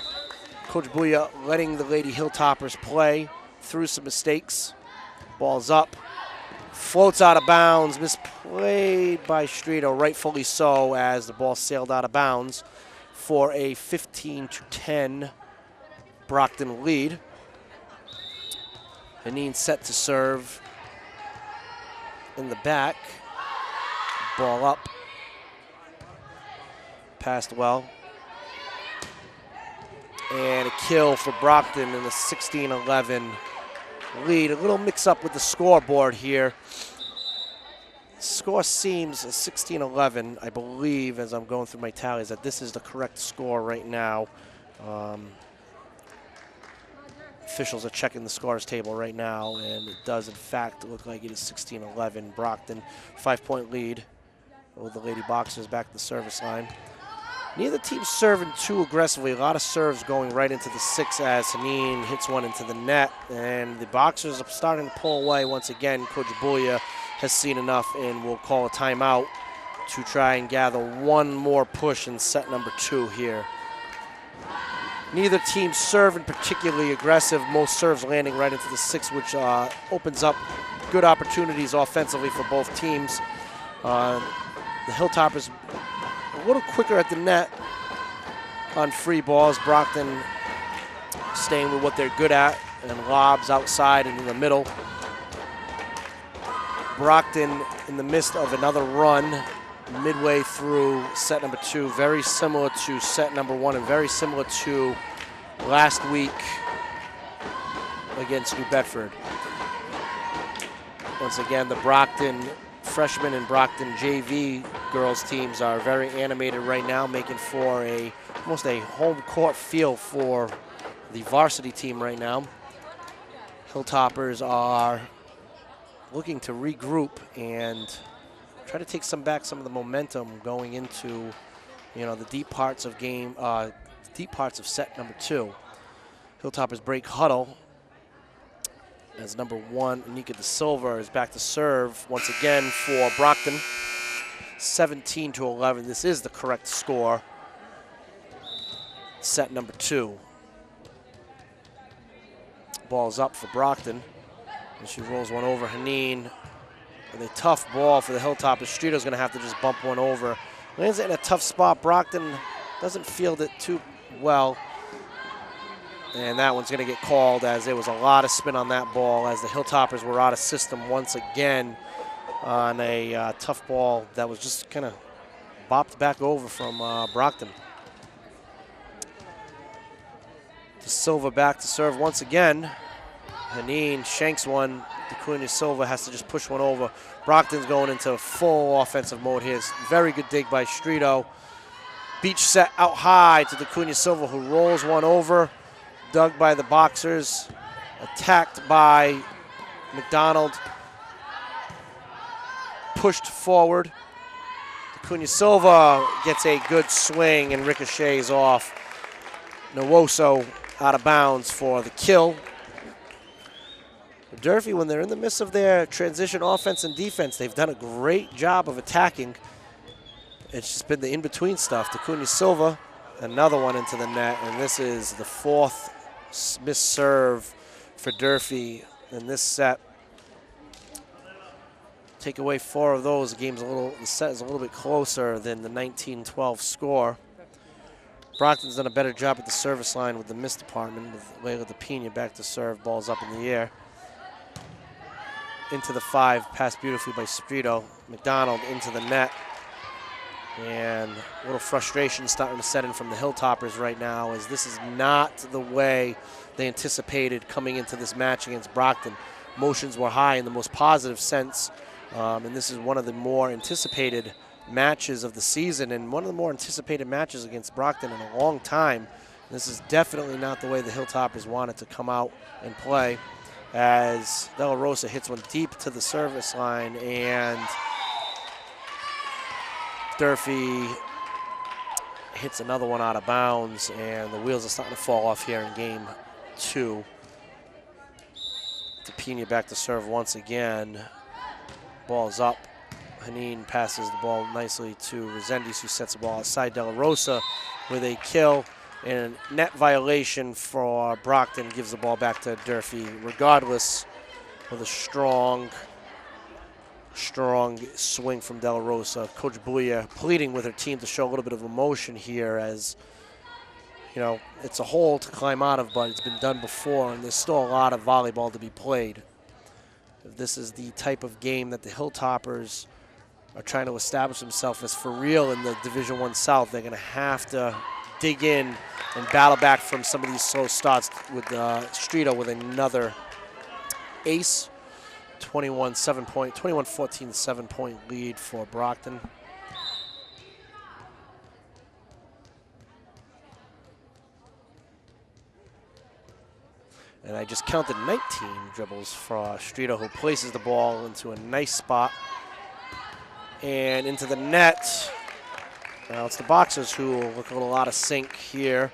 letting the Lady Hilltoppers play through some mistakes. Ball's up. Floats out of bounds, misplayed by Strito, rightfully so, as the ball sailed out of bounds for a 15-10 Brockton lead. Haneen set to serve in the back. Ball up. Passed well. And a kill for Brockton in the 16-11 lead. A little mix-up with the scoreboard here. Score seems 16-11, I believe, as I'm going through my tallies, that this is the correct score right now. Officials are checking the scores table right now, and it does, in fact, look like it is 16-11. Brockton, 5-point lead with the Lady Boxers back to the service line. Neither team serving too aggressively. A lot of serves going right into the 6 as Haneen hits one into the net, and the Boxers are starting to pull away once again. Coach Buya has seen enough and will call a timeout to try and gather one more push in set number 2 here. Neither team serving particularly aggressive. Most serves landing right into the 6, which opens up good opportunities offensively for both teams. The Hilltoppers a little quicker at the net on free balls. Brockton staying with what they're good at, and lobs outside and in the middle. Brockton in the midst of another run midway through set number 2, very similar to set number 1 and very similar to last week against New Bedford. Once again, the Brockton freshmen and Brockton JV girls teams are very animated right now, making for almost a home court feel for the varsity team right now. Hilltoppers are looking to regroup and try to take some of the momentum going into, the deep parts of set number 2. Hilltoppers break huddle as number 1, Anika De Silva, is back to serve once again for Brockton. 17-11. This is the correct score. Set number 2. Ball's up for Brockton. And she rolls one over Haneen. And a tough ball for the Hilltoppers. Streeto's going to have to just bump one over. Lands it in a tough spot. Brockton doesn't field it too well. And that one's going to get called, as there was a lot of spin on that ball as the Hilltoppers were out of system once again on a tough ball that was just kind of bopped back over from Brockton. De Silva back to serve once again. Haneen shanks one. DeCunha Silva has to just push one over. Brockton's going into full offensive mode here. Very good dig by Streeto. Beach set out high to DeCunha Silva, who rolls one over. Dug by the Boxers. Attacked by McDonald. Pushed forward. DeCunha Silva gets a good swing and ricochets off. Nwosu out of bounds for the kill. Durfee, when they're in the midst of their transition offense and defense, they've done a great job of attacking. It's just been the in-between stuff. DeCunha Silva, another one into the net, and this is the 4th missed serve for Durfee in this set. Take away 4 of those, the set is a little bit closer than the 19-12 score. Brockton's done a better job at the service line with the miss department, with Layla DePina back to serve, balls up in the air. Into the 5, passed beautifully by Streeto. McDonald into the net. And a little frustration starting to set in from the Hilltoppers right now, as this is not the way they anticipated coming into this match against Brockton. Motions were high in the most positive sense, and this is one of the more anticipated matches of the season and one of the more anticipated matches against Brockton in a long time. This is definitely not the way the Hilltoppers wanted to come out and play, as De La Rosa hits one deep to the service line, and Durfee hits another one out of bounds, and the wheels are starting to fall off here in game 2. DePina back to serve once again. Ball's up. Haneen passes the ball nicely to Resendiz, who sets the ball outside. De La Rosa with a kill, and a net violation for Brockton gives the ball back to Durfee, regardless of the strong swing from De La Rosa. Coach Buya pleading with her team to show a little bit of emotion here, as it's a hole to climb out of, but it's been done before, and there's still a lot of volleyball to be played. If this is the type of game that the Hilltoppers are trying to establish themselves as for real in the Division I South, they're going to have to dig in and battle back from some of these slow starts, with Streeto with another ace. 21-14 7-point lead for Brockton. And I just counted 19 dribbles for Streeter, who places the ball into a nice spot and into the net. Now it's the Boxers who will look a little out of sync here.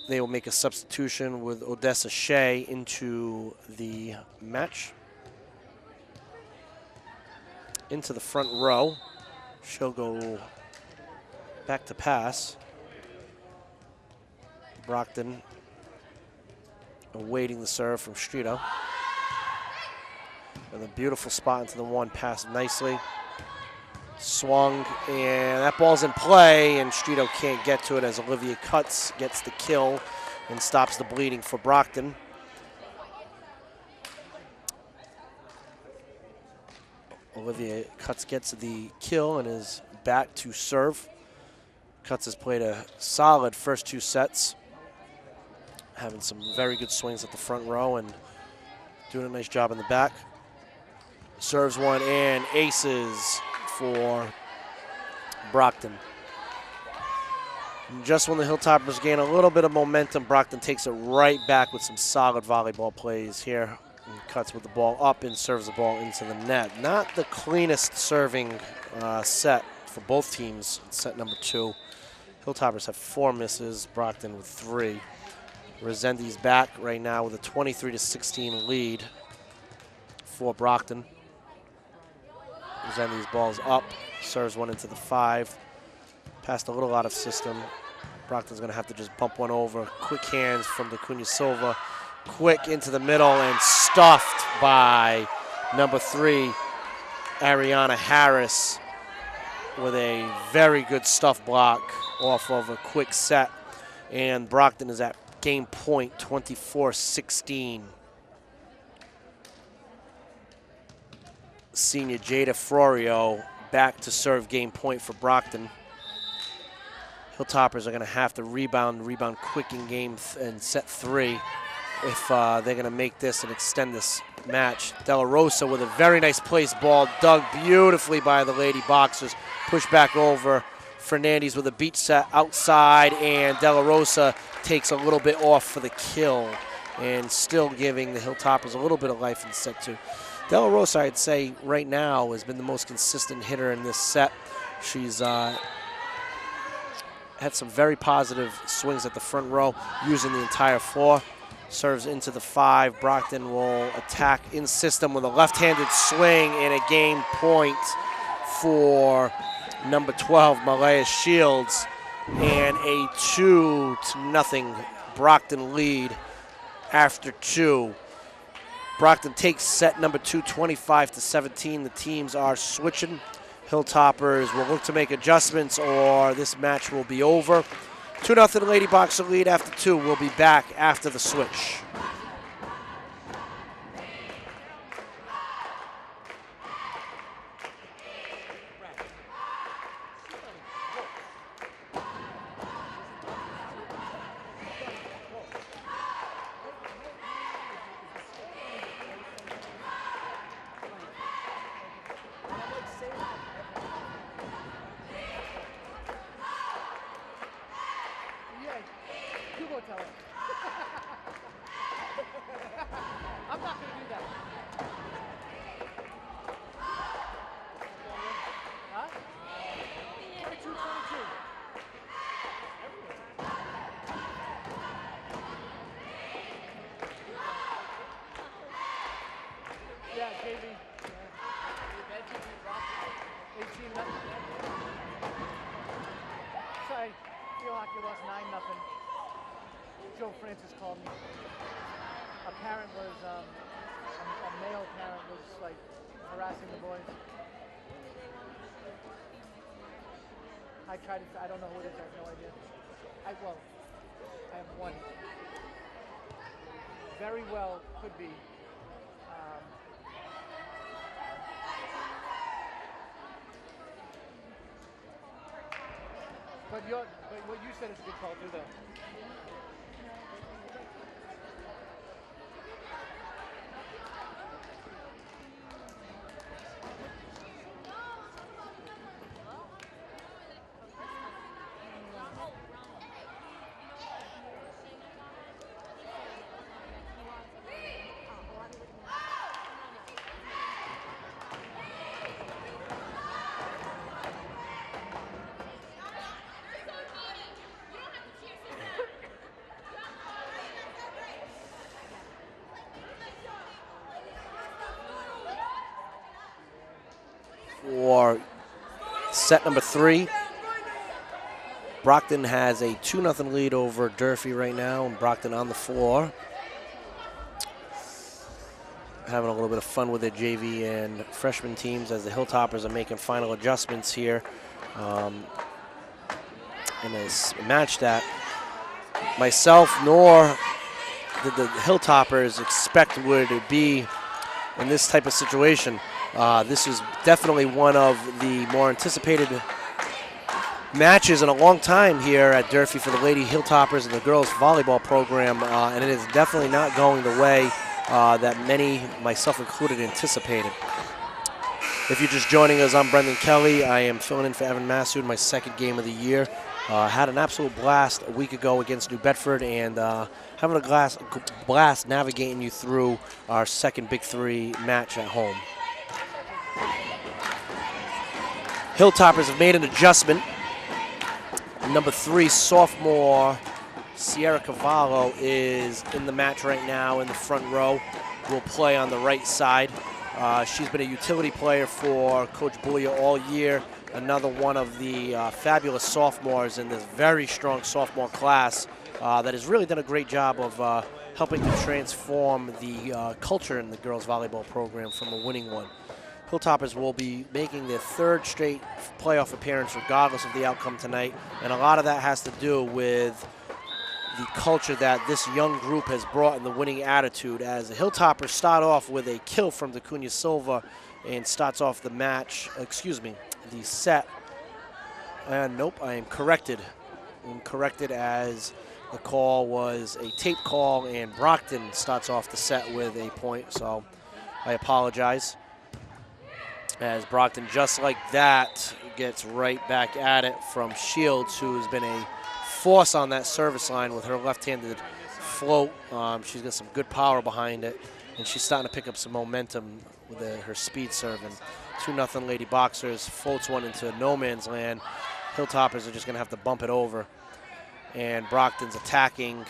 They will make a substitution with Odessa Shea into the match. Into the front row. She'll go back to pass. Brockton awaiting the serve from Streeter. And a beautiful spot into the one, passed nicely. Swung, and that ball's in play, and Streeter can't get to it as Olivia Cutts gets the kill and stops the bleeding for Brockton. Olivia Cutts gets the kill and is back to serve. Cutts has played a solid first 2 sets, having some very good swings at the front row and doing a nice job in the back. Serves one and aces for Brockton. And just when the Hilltoppers gain a little bit of momentum, Brockton takes it right back with some solid volleyball plays here. And Cutts with the ball up and serves the ball into the net. Not the cleanest serving set for both teams in set number 2. Hilltoppers have 4 misses, Brockton with 3. Resendi's back right now with a 23-16 lead for Brockton. Resendi's ball's up, serves one into the 5. Passed a little out of system. Brockton's gonna have to just bump one over. Quick hands from DeCunha Silva. Quick into the middle and stuffed by number 3, Ariana Harris, with a very good stuff block off of a quick set. And Brockton is at game point, 24-16. Senior Jada Florio back to serve game point for Brockton. Hilltoppers are going to have to rebound quick in game in set 3 if they're going to make this and extend this match. Della Rosa with a very nice place ball, dug beautifully by the Lady Boxers. Push back over. Fernandez with a beach set outside, and Della Rosa takes a little bit off for the kill, and still giving the Hilltoppers a little bit of life in set 2. Della Rosa, I'd say, right now has been the most consistent hitter in this set. She's had some very positive swings at the front row, using the entire floor. Serves into the 5. Brockton will attack in system with a left-handed swing, and a game point for number 12, Malaya Shields, and a 2-0 Brockton lead after 2. Brockton takes set number 2, 25-17. The teams are switching. Hilltoppers will look to make adjustments, or this match will be over. 2-0 Lady Boxer lead after 2. We'll be back after the switch. I don't know who it is, I have no idea. I have one. Very well could be. But what you said is a good call too, though. set number 3. Brockton has a 2-0 lead over Durfee right now, and Brockton on the floor. Having a little bit of fun with their JV and freshman teams as the Hilltoppers are making final adjustments here in this match that myself nor did the Hilltoppers expect would be in this type of situation. This is definitely one of the more anticipated matches in a long time here at Durfee for the Lady Hilltoppers and the girls volleyball program, and it is definitely not going the way that many, myself included, anticipated. If you're just joining us, I'm Brendan Kelly. I am filling in for Evan Massoud, my second game of the year. Had an absolute blast a week ago against New Bedford, and having a blast navigating you through our second Big 3 match at home. Hilltoppers have made an adjustment. Number 3 sophomore Sierra Cavallo is in the match right now in the front row. Will play on the right side. She's been a utility player for Coach Bouya all year. Another one of the fabulous sophomores in this very strong sophomore class that has really done a great job of helping to transform the culture in the girls volleyball program from a winning one. Hilltoppers will be making their 3rd straight playoff appearance regardless of the outcome tonight, and a lot of that has to do with the culture that this young group has brought in the winning attitude, as the Hilltoppers start off with a kill from DeCunha Silva and starts off the match, the set. Nope, I am corrected. I'm corrected as the call was a tape call, and Brockton starts off the set with a point, so I apologize. As Brockton, just like that, gets right back at it from Shields, who has been a force on that service line with her left-handed float. She's got some good power behind it, and she's starting to pick up some momentum with her speed serving. 2-0 Lady Boxers, floats one into no man's land. Hilltoppers are just going to have to bump it over. And Brockton's attacking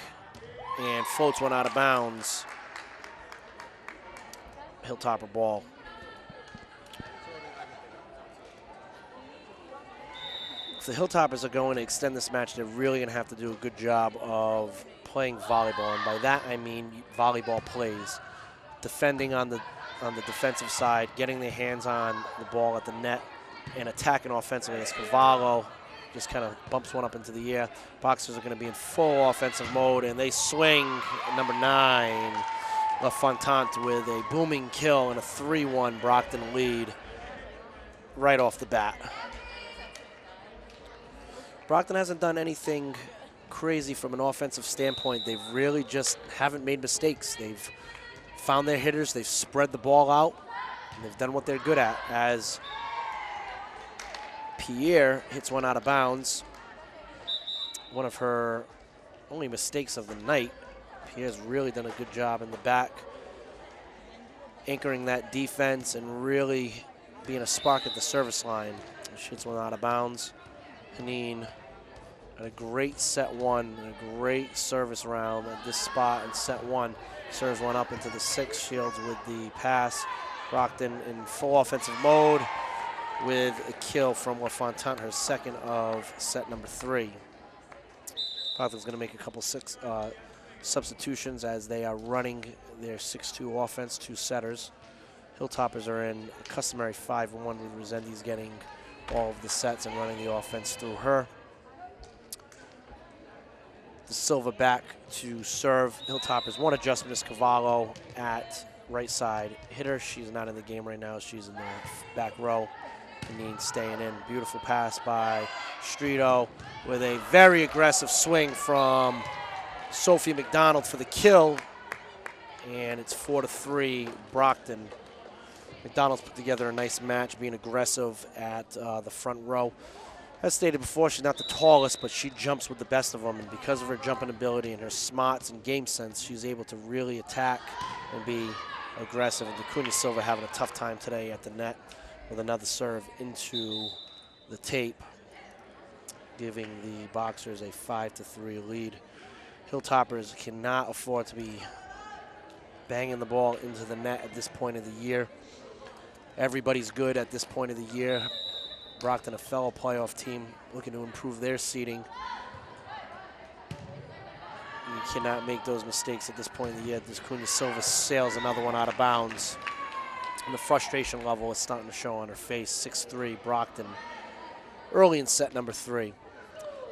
and floats one out of bounds. Hilltopper ball. If the Hilltoppers are going to extend this match, they're really going to have to do a good job of playing volleyball, and by that I mean volleyball plays. Defending on the defensive side, getting their hands on the ball at the net, and attacking offensively as Cavallo just kind of bumps one up into the air. Boxers are going to be in full offensive mode, and they swing number 9, LaFontante, with a booming kill and a 3-1 Brockton lead right off the bat. Brockton hasn't done anything crazy from an offensive standpoint. They've really just haven't made mistakes. They've found their hitters, they've spread the ball out, and they've done what they're good at, as Pierre hits one out of bounds. One of her only mistakes of the night. Pierre's really done a good job in the back, anchoring that defense and really being a spark at the service line. She hits one out of bounds. Haneen had a great set 1 and a great service round at this spot in set 1. Serves one up into the 6. Shields with the pass. Brockton in full offensive mode with a kill from LaFontante, her second of set number 3. Brockton's going to make a couple substitutions as they are running their 6-2 offense, 2 setters. Hilltoppers are in a customary 5-1 with Resendiz getting all of the sets and running the offense through her. The Silva back to serve. Hilltoppers, one adjustment is Cavallo at right side hitter. She's not in the game right now. She's in the back row. Panine staying in. Beautiful pass by Streeto with a very aggressive swing from Sophie McDonald for the kill. And it's 4-3 Brockton. McDonald's put together a nice match, being aggressive at the front row. As stated before, she's not the tallest, but she jumps with the best of them, and because of her jumping ability and her smarts and game sense, she's able to really attack and be aggressive. And DeCunha Silva having a tough time today at the net with another serve into the tape, giving the Boxers a 5-3 lead. Hilltoppers cannot afford to be banging the ball into the net at this point of the year. Everybody's good at this point of the year. Brockton, a fellow playoff team, looking to improve their seeding. You cannot make those mistakes at this point in the year. This Cunha Silva sails another one out of bounds. And the frustration level is starting to show on her face. 6-3 Brockton early in set number 3.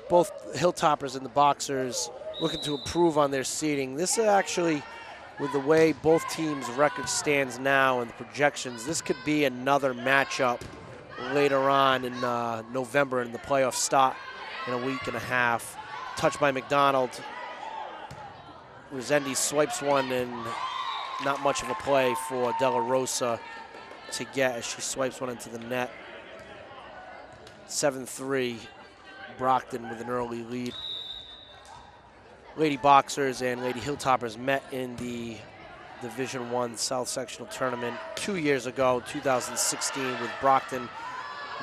Both Hilltoppers and the Boxers looking to improve on their seeding. This is actually, with the way both teams' record stands now and the projections, this could be another matchup later on in November, and the playoffs start in a week and a half. Touch by McDonald. Resendiz swipes one, and not much of a play for De La Rosa to get as she swipes one into the net. 7-3, Brockton with an early lead. Lady Boxers and Lady Hilltoppers met in the Division I South Sectional Tournament 2 years ago, 2016, with Brockton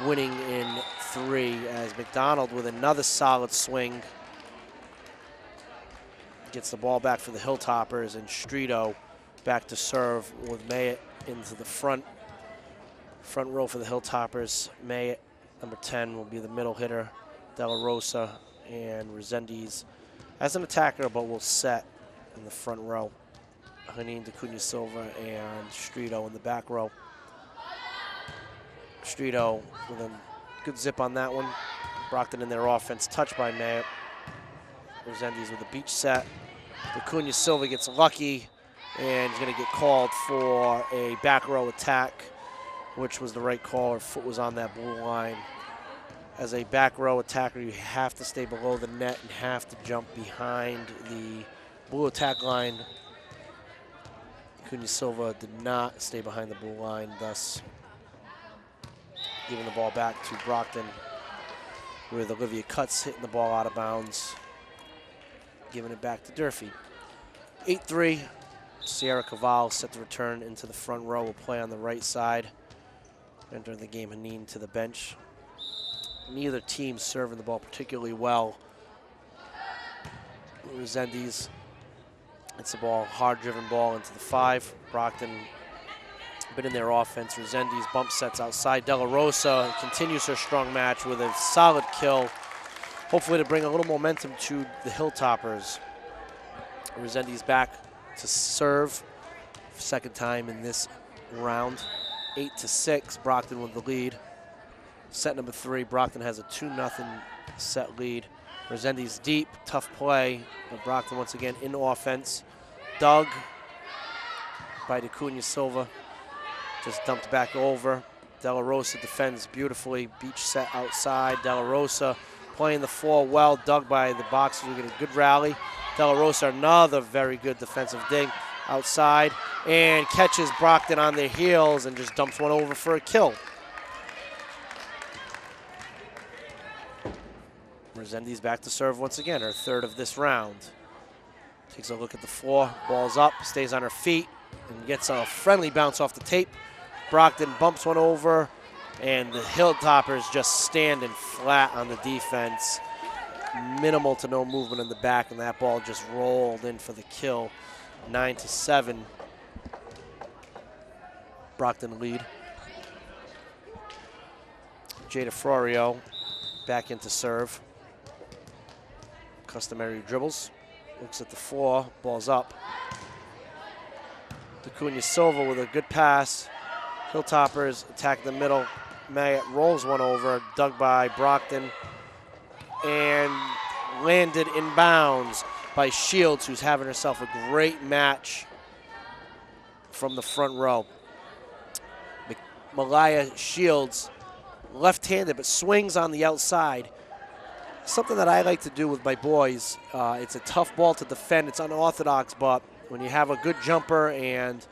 winning in 3, as McDonald with another solid swing gets the ball back for the Hilltoppers, and Strito back to serve with Mayett into the front row for the Hilltoppers. Mayett, number 10, will be the middle hitter. De La Rosa and Resendiz as an attacker, but will set in the front row. Janine de Cunha Silva and Strito in the back row. Strito with a good zip on that one. Brockton in their offense, touched by Mayett. Resendiz with a beach set. De Cunha Silva gets lucky and he's going to get called for a back row attack, which was the right call. Her foot was on that blue line. As a back row attacker, you have to stay below the net and have to jump behind the blue attack line. Cunha Silva did not stay behind the blue line, thus giving the ball back to Brockton, with Olivia Cutts hitting the ball out of bounds, giving it back to Durfee. 8-3, Sierra Caval set to return into the front row, will play on the right side. Entering the game, Haneen to the bench. Neither team serving the ball particularly well. Resendiz, it's a ball, hard-driven ball into the 5. Brockton been in their offense. Resendiz bump sets outside. De La Rosa continues her strong match with a solid kill, hopefully to bring a little momentum to the Hilltoppers. Resendiz back to serve, second time in this round. 8-6, Brockton with the lead. Set number 3, Brockton has a 2-0 set lead. Resendiz deep, tough play, but Brockton once again in offense. Dug by De Cunha Silva, just dumped back over. De La Rosa defends beautifully, beach set outside. De La Rosa playing the 4 well, dug by the Boxers. We get a good rally. De La Rosa, another very good defensive dig outside, and catches Brockton on their heels and just dumps one over for a kill. Resendiz back to serve once again, her 3rd of this round. Takes a look at the floor, ball's up, stays on her feet, and gets a friendly bounce off the tape. Brockton bumps one over, and the Hilltoppers just standing flat on the defense. Minimal to no movement in the back, and that ball just rolled in for the kill. 9-7. Brockton lead. Jada Florio back into serve. Customary dribbles. Looks at the floor, ball's up. De Cunha Silva with a good pass. Hilltoppers attack the middle. Mayett rolls one over, dug by Brockton, and landed in bounds by Shields, who's having herself a great match from the front row. Malaya Shields, left-handed, but swings on the outside. Something that I like to do with my boys. It's a tough ball to defend. It's unorthodox, but when you have a good jumper and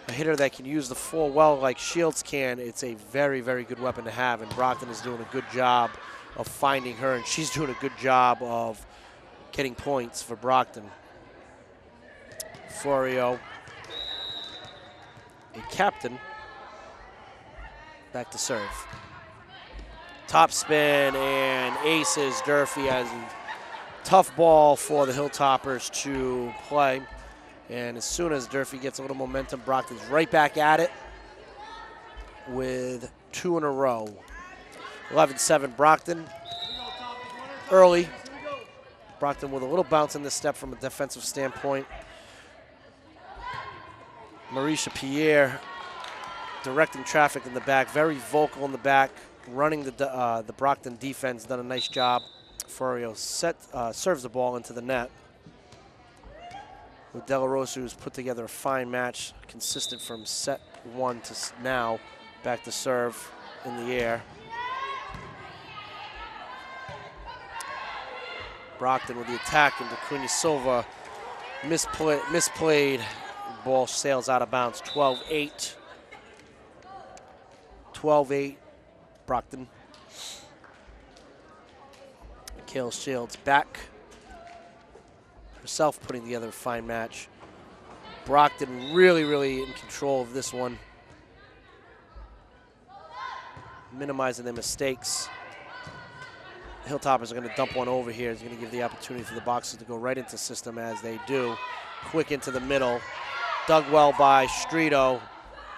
a hitter that can use the 4 well like Shields can, it's a very, very good weapon to have, and Brockton is doing a good job of finding her, and she's doing a good job of getting points for Brockton. Florio, a captain, back to serve. Top spin and aces. Durfee has a tough ball for the Hilltoppers to play. And as soon as Durfee gets a little momentum, Brockton's right back at it with 2 in a row. 11-7 Brockton. Early. Brockton with a little bounce in this step from a defensive standpoint. Marisha Pierre directing traffic in the back, very vocal in the back, running the Brockton defense, done a nice job. Ferrario serves the ball into the net. With De La Rosa, who's put together a fine match, consistent from set one to now, back to serve in the air. Brockton with the attack, and Cunha Silva misplayed. Ball sails out of bounds. 12-8. 12-8, Brockton. Kale Shields back. Herself putting together a fine match. Brockton really in control of this one. Minimizing their mistakes. The Hilltoppers are going to dump one over here. It's going to give the opportunity for the Boxers to go right into system as they do. Quick into the middle. Dug well by Strito.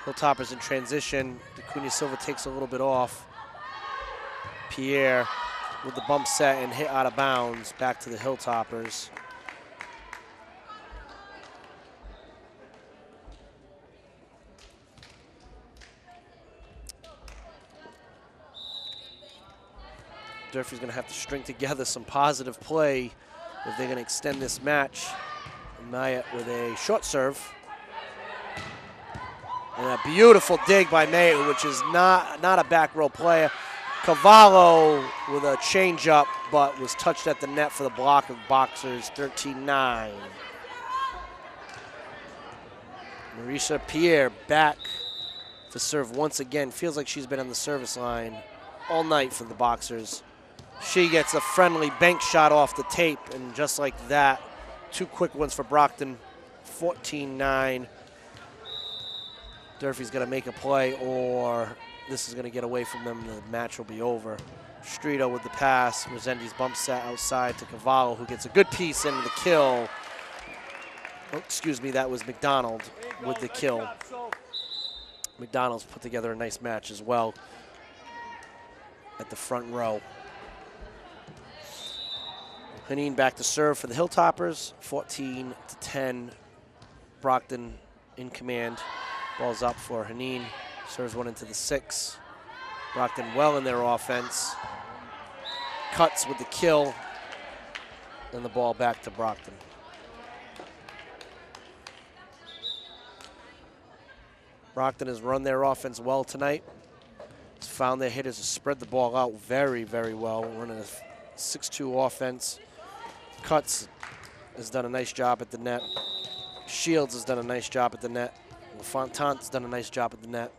Hilltoppers in transition. Cunha Silva takes a little bit off. Pierre with the bump set and hit out of bounds. Back to the Hilltoppers. Durfee's going to have to string together some positive play if they're going to extend this match. Maya with a short serve. And a beautiful dig by Mayu, which is not a back row player. Cavallo with a changeup, but was touched at the net for the block of Boxers. 13-9. Marisha Pierre back to serve once again. Feels like she's been on the service line all night for the Boxers. She gets a friendly bank shot off the tape, and just like that, two quick ones for Brockton. 14-9. Durfee's going to make a play, or this is going to get away from them. The match will be over. Strito with the pass. Resendiz bump set outside to Cavallo, who gets a good piece into the kill. Oh, excuse me, that was McDonald with the kill. McDonald's put together a nice match as well at the front row. Haneen back to serve for the Hilltoppers. 14-10. Brockton in command. Ball's up for Haneen. Serves one into the 6. Brockton well in their offense. Cuts with the kill. And the ball back to Brockton. Brockton has run their offense well tonight. Has found their hitters to spread the ball out very well. Running a 6-2 offense. Cuts has done a nice job at the net. Shields has done a nice job at the net. LaFontante's done a nice job at the net.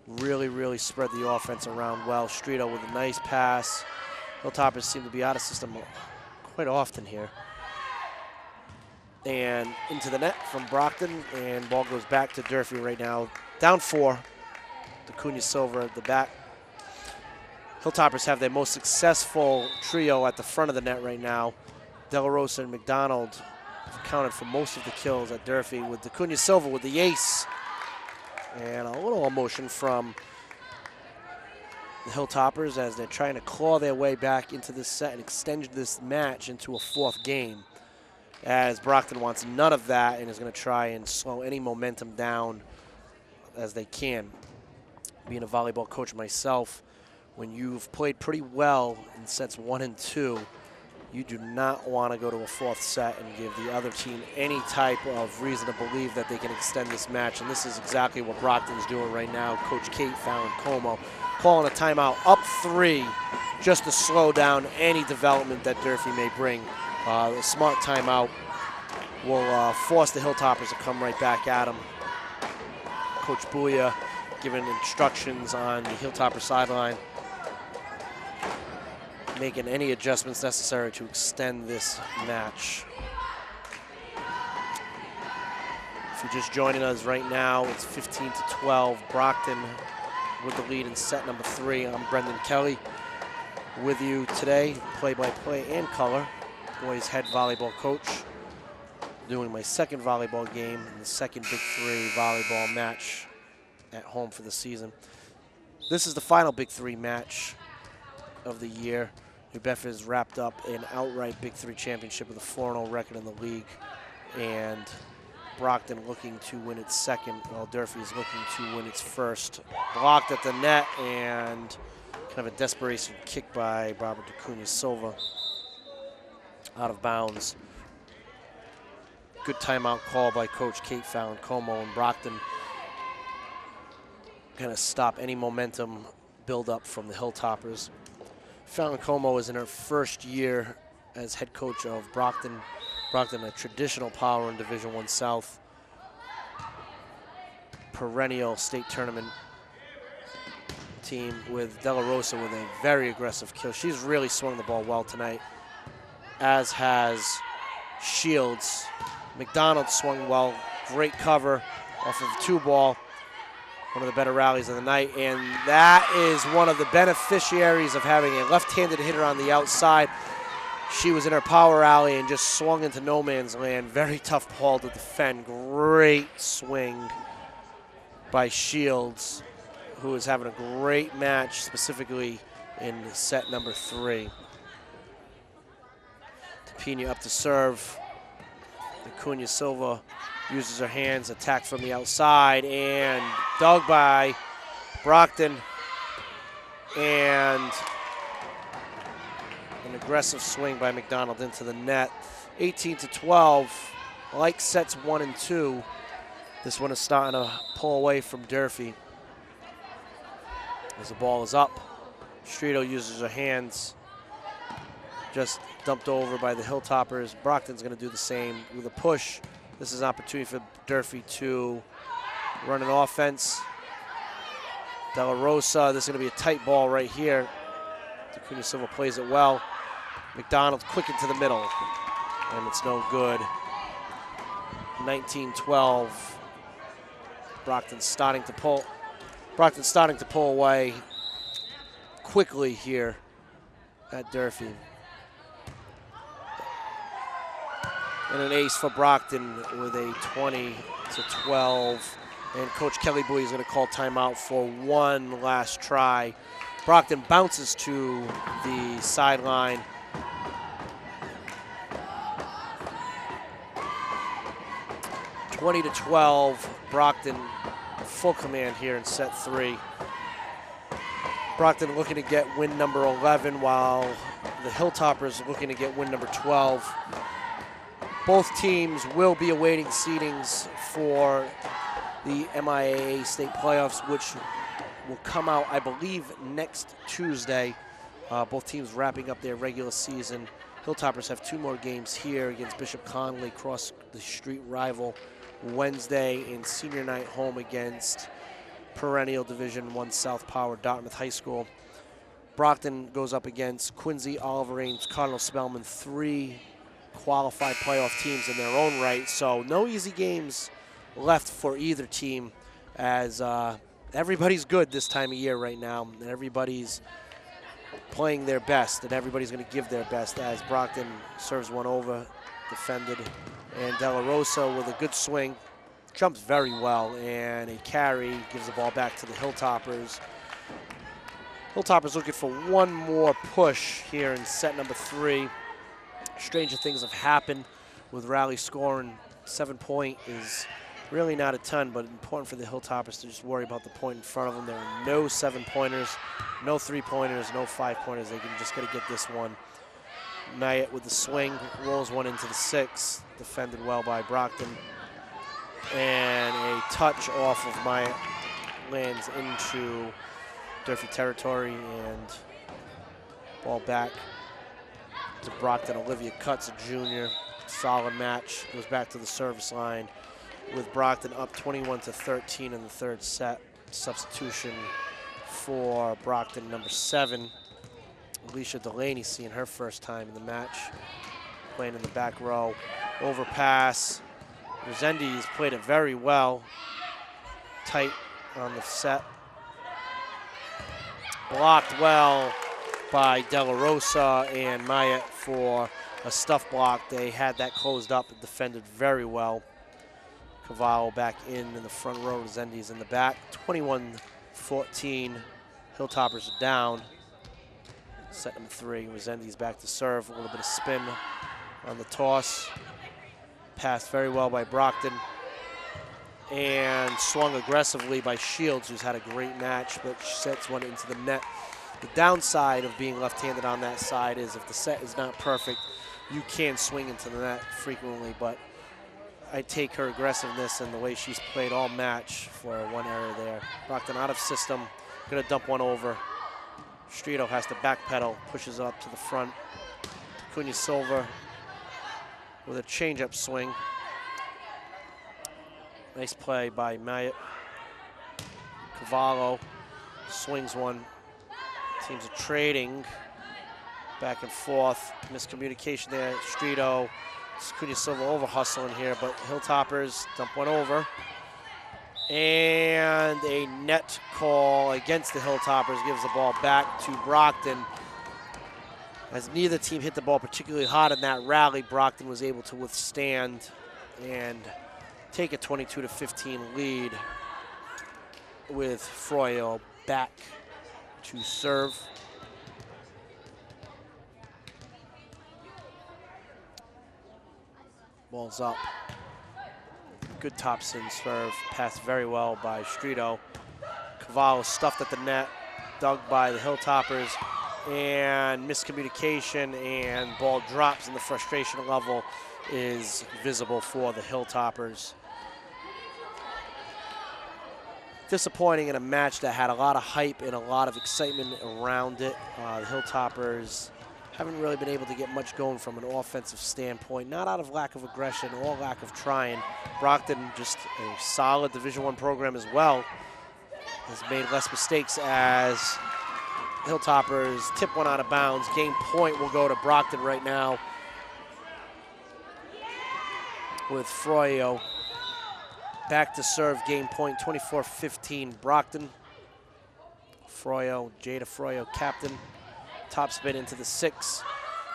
Really spread the offense around well. Strito with a nice pass. Hilltoppers seem to be out of system quite often here. And into the net from Brockton, and ball goes back to Durfee right now. Down 4 to Cunha Silva at the back. Hilltoppers have their most successful trio at the front of the net right now. De La Rosa and McDonald have accounted for most of the kills at Durfee, with Cunha Silva with the ace. And a little emotion from the Hilltoppers as they're trying to claw their way back into this set and extend this match into a 4th game. As Brockton wants none of that and is going to try and slow any momentum down as they can. Being a volleyball coach myself, when you've played pretty well in sets 1 and 2, you do not want to go to a 4th set and give the other team any type of reason to believe that they can extend this match. And this is exactly what Brockton's doing right now. Coach Kate Fallon-Como calling a timeout up 3 just to slow down any development that Durfee may bring. A smart timeout will force the Hilltoppers to come right back at them. Coach Bouya giving instructions on the Hilltopper sideline, making any adjustments necessary to extend this match. If you're just joining us right now, it's 15-12. Brockton with the lead in set number 3. I'm Brendan Kelly with you today, play-by-play and color. Boys head volleyball coach, doing my 2nd volleyball game in the 2nd Big 3 volleyball match at home for the season. This is the final Big 3 match of the year. New Bedford has wrapped up an outright Big 3 championship with a 4-0 record in the league. And Brockton looking to win its second, while Durfee is looking to win its first. Blocked at the net, and kind of a desperation kick by Robert DeCunha Silva. Out of bounds. Good timeout call by Coach Kate Fallon-Como, and Brockton going to stop any momentum build up from the Hilltoppers. Fallon-Como is in her first year as head coach of Brockton. Brockton, a traditional power in Division I South, perennial state tournament team, with De La Rosa with a very aggressive kill. She's really swung the ball well tonight, as has Shields. McDonald swung well, great cover off of the 2-ball. One of the better rallies of the night, and that is one of the beneficiaries of having a left-handed hitter on the outside. She was in her power rally and just swung into no man's land. Very tough ball to defend. Great swing by Shields, who is having a great match, specifically in set number 3. Pena up to serve. DeCunha Silva uses her hands, attack from the outside, and dug by Brockton. And an aggressive swing by McDonald into the net. 18-12, like sets 1 and 2. This one is starting to pull away from Durfee. As the ball is up, Streeto uses her hands, just dumped over by the Hilltoppers. Brockton's going to do the same with a push. This is an opportunity for Durfee to run an offense. De La Rosa, this is going to be a tight ball right here. DeCunha Silva plays it well. McDonald quick into the middle, and it's no good. 19-12. Brockton's starting to pull away quickly here at Durfee. And an ace for Brockton with a 20-12. And Coach Kelly Bowie is going to call timeout for one last try. Brockton bounces to the sideline. (20-12). Brockton full command here in set 3. Brockton looking to get win number 11, while the Hilltoppers looking to get win number 12. Both teams will be awaiting seedings for the MIAA state playoffs, which will come out, I believe, next Tuesday. Both teams wrapping up their regular season. Hilltoppers have 2 more games here against Bishop Conley, cross the street rival Wednesday, and senior night home against perennial Division I South Power Dartmouth High School. Brockton goes up against Quincy, Oliver Ames, Cardinal Spellman, 3 qualified playoff teams in their own right. So no easy games left for either team, as everybody's good this time of year right now, and everybody's playing their best, and everybody's going to give their best, as Brockton serves one over, defended, and De La Rosa with a good swing, jumps very well, and a carry, gives the ball back to the Hilltoppers. Hilltoppers looking for one more push here in set number 3. Stranger things have happened with rally scoring. 7-point is really not a ton, but important for the Hilltoppers to just worry about the point in front of them. There are no 7-pointers, no 3-pointers, no 5-pointers. They can just got to get this one. Mayett with the swing, rolls one into the 6, defended well by Brockton. And a touch off of Mayett lands into Durfee territory, and ball back to Brockton. Olivia Cutts, a junior. Solid match. Goes back to the service line with Brockton up 21-13 in the 3rd set. Substitution for Brockton, number 7. Alicia Delaney seeing her first time in the match. Playing in the back row. Overpass. Resendiz played it very well. Tight on the set. Blocked well by De La Rosa and Mayett for a stuff block. They had that closed up and defended very well. Cavallo back in the front row, Resendiz in the back. 21-14, Hilltoppers are down. Set number 3, Resendiz back to serve, a little bit of spin on the toss. Passed very well by Brockton. And swung aggressively by Shields, who's had a great match, but sets one into the net. The downside of being left-handed on that side is if the set is not perfect, you can swing into the net frequently, but I take her aggressiveness and the way she's played all match for one error there. Brockton out of system, gonna dump one over. Strito has to backpedal, pushes it up to the front. Cunha Silva with a change-up swing. Nice play by Mayat. Cavallo swings one. Teams are trading back and forth. Miscommunication there. Strito, Cunha Silva over hustling here, but Hilltoppers dump one over. And a net call against the Hilltoppers gives the ball back to Brockton. As neither team hit the ball particularly hard in that rally, Brockton was able to withstand and take a 22-15 lead with Froyo back to serve. Ball's up. Good top spin serve, passed very well by Strito. Cavallo stuffed at the net, dug by the Hilltoppers, and miscommunication, and ball drops, and the frustration level is visible for the Hilltoppers. Disappointing in a match that had a lot of hype and a lot of excitement around it. The Hilltoppers haven't really been able to get much going from an offensive standpoint, not out of lack of aggression or lack of trying. Brockton, just a solid Division I program as well, has made less mistakes as Hilltoppers tip one out of bounds. Game point will go to Brockton right now with Froyo back to serve. Game point 24-15 Brockton. Froyo, Jada Froyo, captain. Top spin into the 6.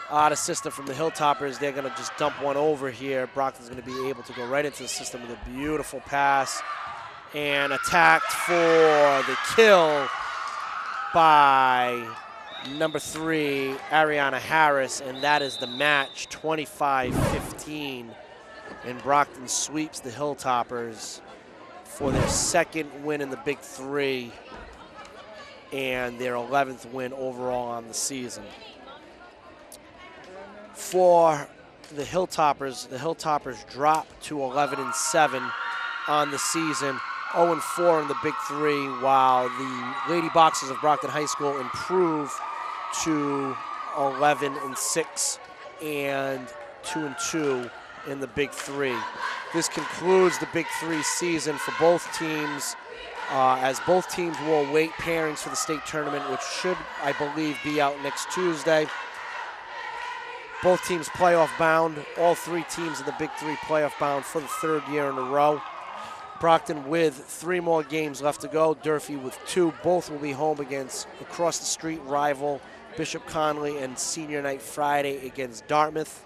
Out of system from the Hilltoppers. They're going to just dump one over here. Brockton's going to be able to go right into the system with a beautiful pass. And attacked for the kill by number 3, Ariana Harris. And that is the match, 25-15. And Brockton sweeps the Hilltoppers for their 2nd win in the Big 3. And their 11th win overall on the season. For the Hilltoppers drop to 11-7 on the season, 0-4 in the Big 3, while the Lady Boxers of Brockton High School improve to 11-6 and 2-2 in the Big 3. This concludes the Big 3 season for both teams, as both teams will await pairings for the state tournament, which should, I believe, be out next Tuesday. Both teams playoff bound. All 3 teams in the Big 3 playoff bound for the 3rd year in a row. Brockton with 3 more games left to go. Durfee with 2. Both will be home against across the street rival Bishop Conley, and senior night Friday against Dartmouth.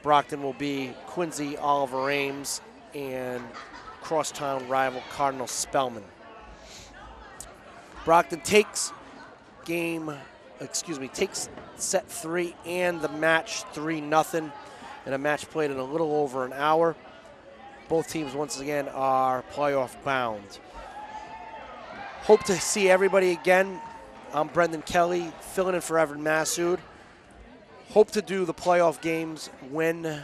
Brockton will be Quincy Oliver Ames and crosstown rival Cardinal Spellman. Brockton takes set 3 and the match 3-0 in a match played in a little over an hour. Both teams once again are playoff bound. Hope to see everybody again. I'm Brendan Kelly, filling in for Evan Massoud. Hope to do the playoff games when the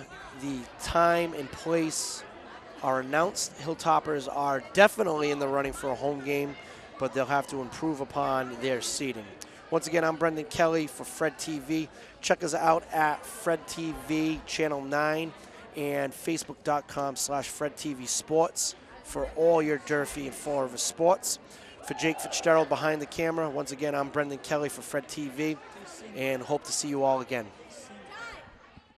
time and place are announced. Hilltoppers are definitely in the running for a home game, but they'll have to improve upon their seeding. Once again, I'm Brendan Kelly for Fred TV. Check us out at Fred TV Channel 9 and Facebook.com/FredTVSports for all your Durfee and Fall River sports. For Jake Fitzgerald behind the camera, once again, I'm Brendan Kelly for Fred TV, and hope to see you all again.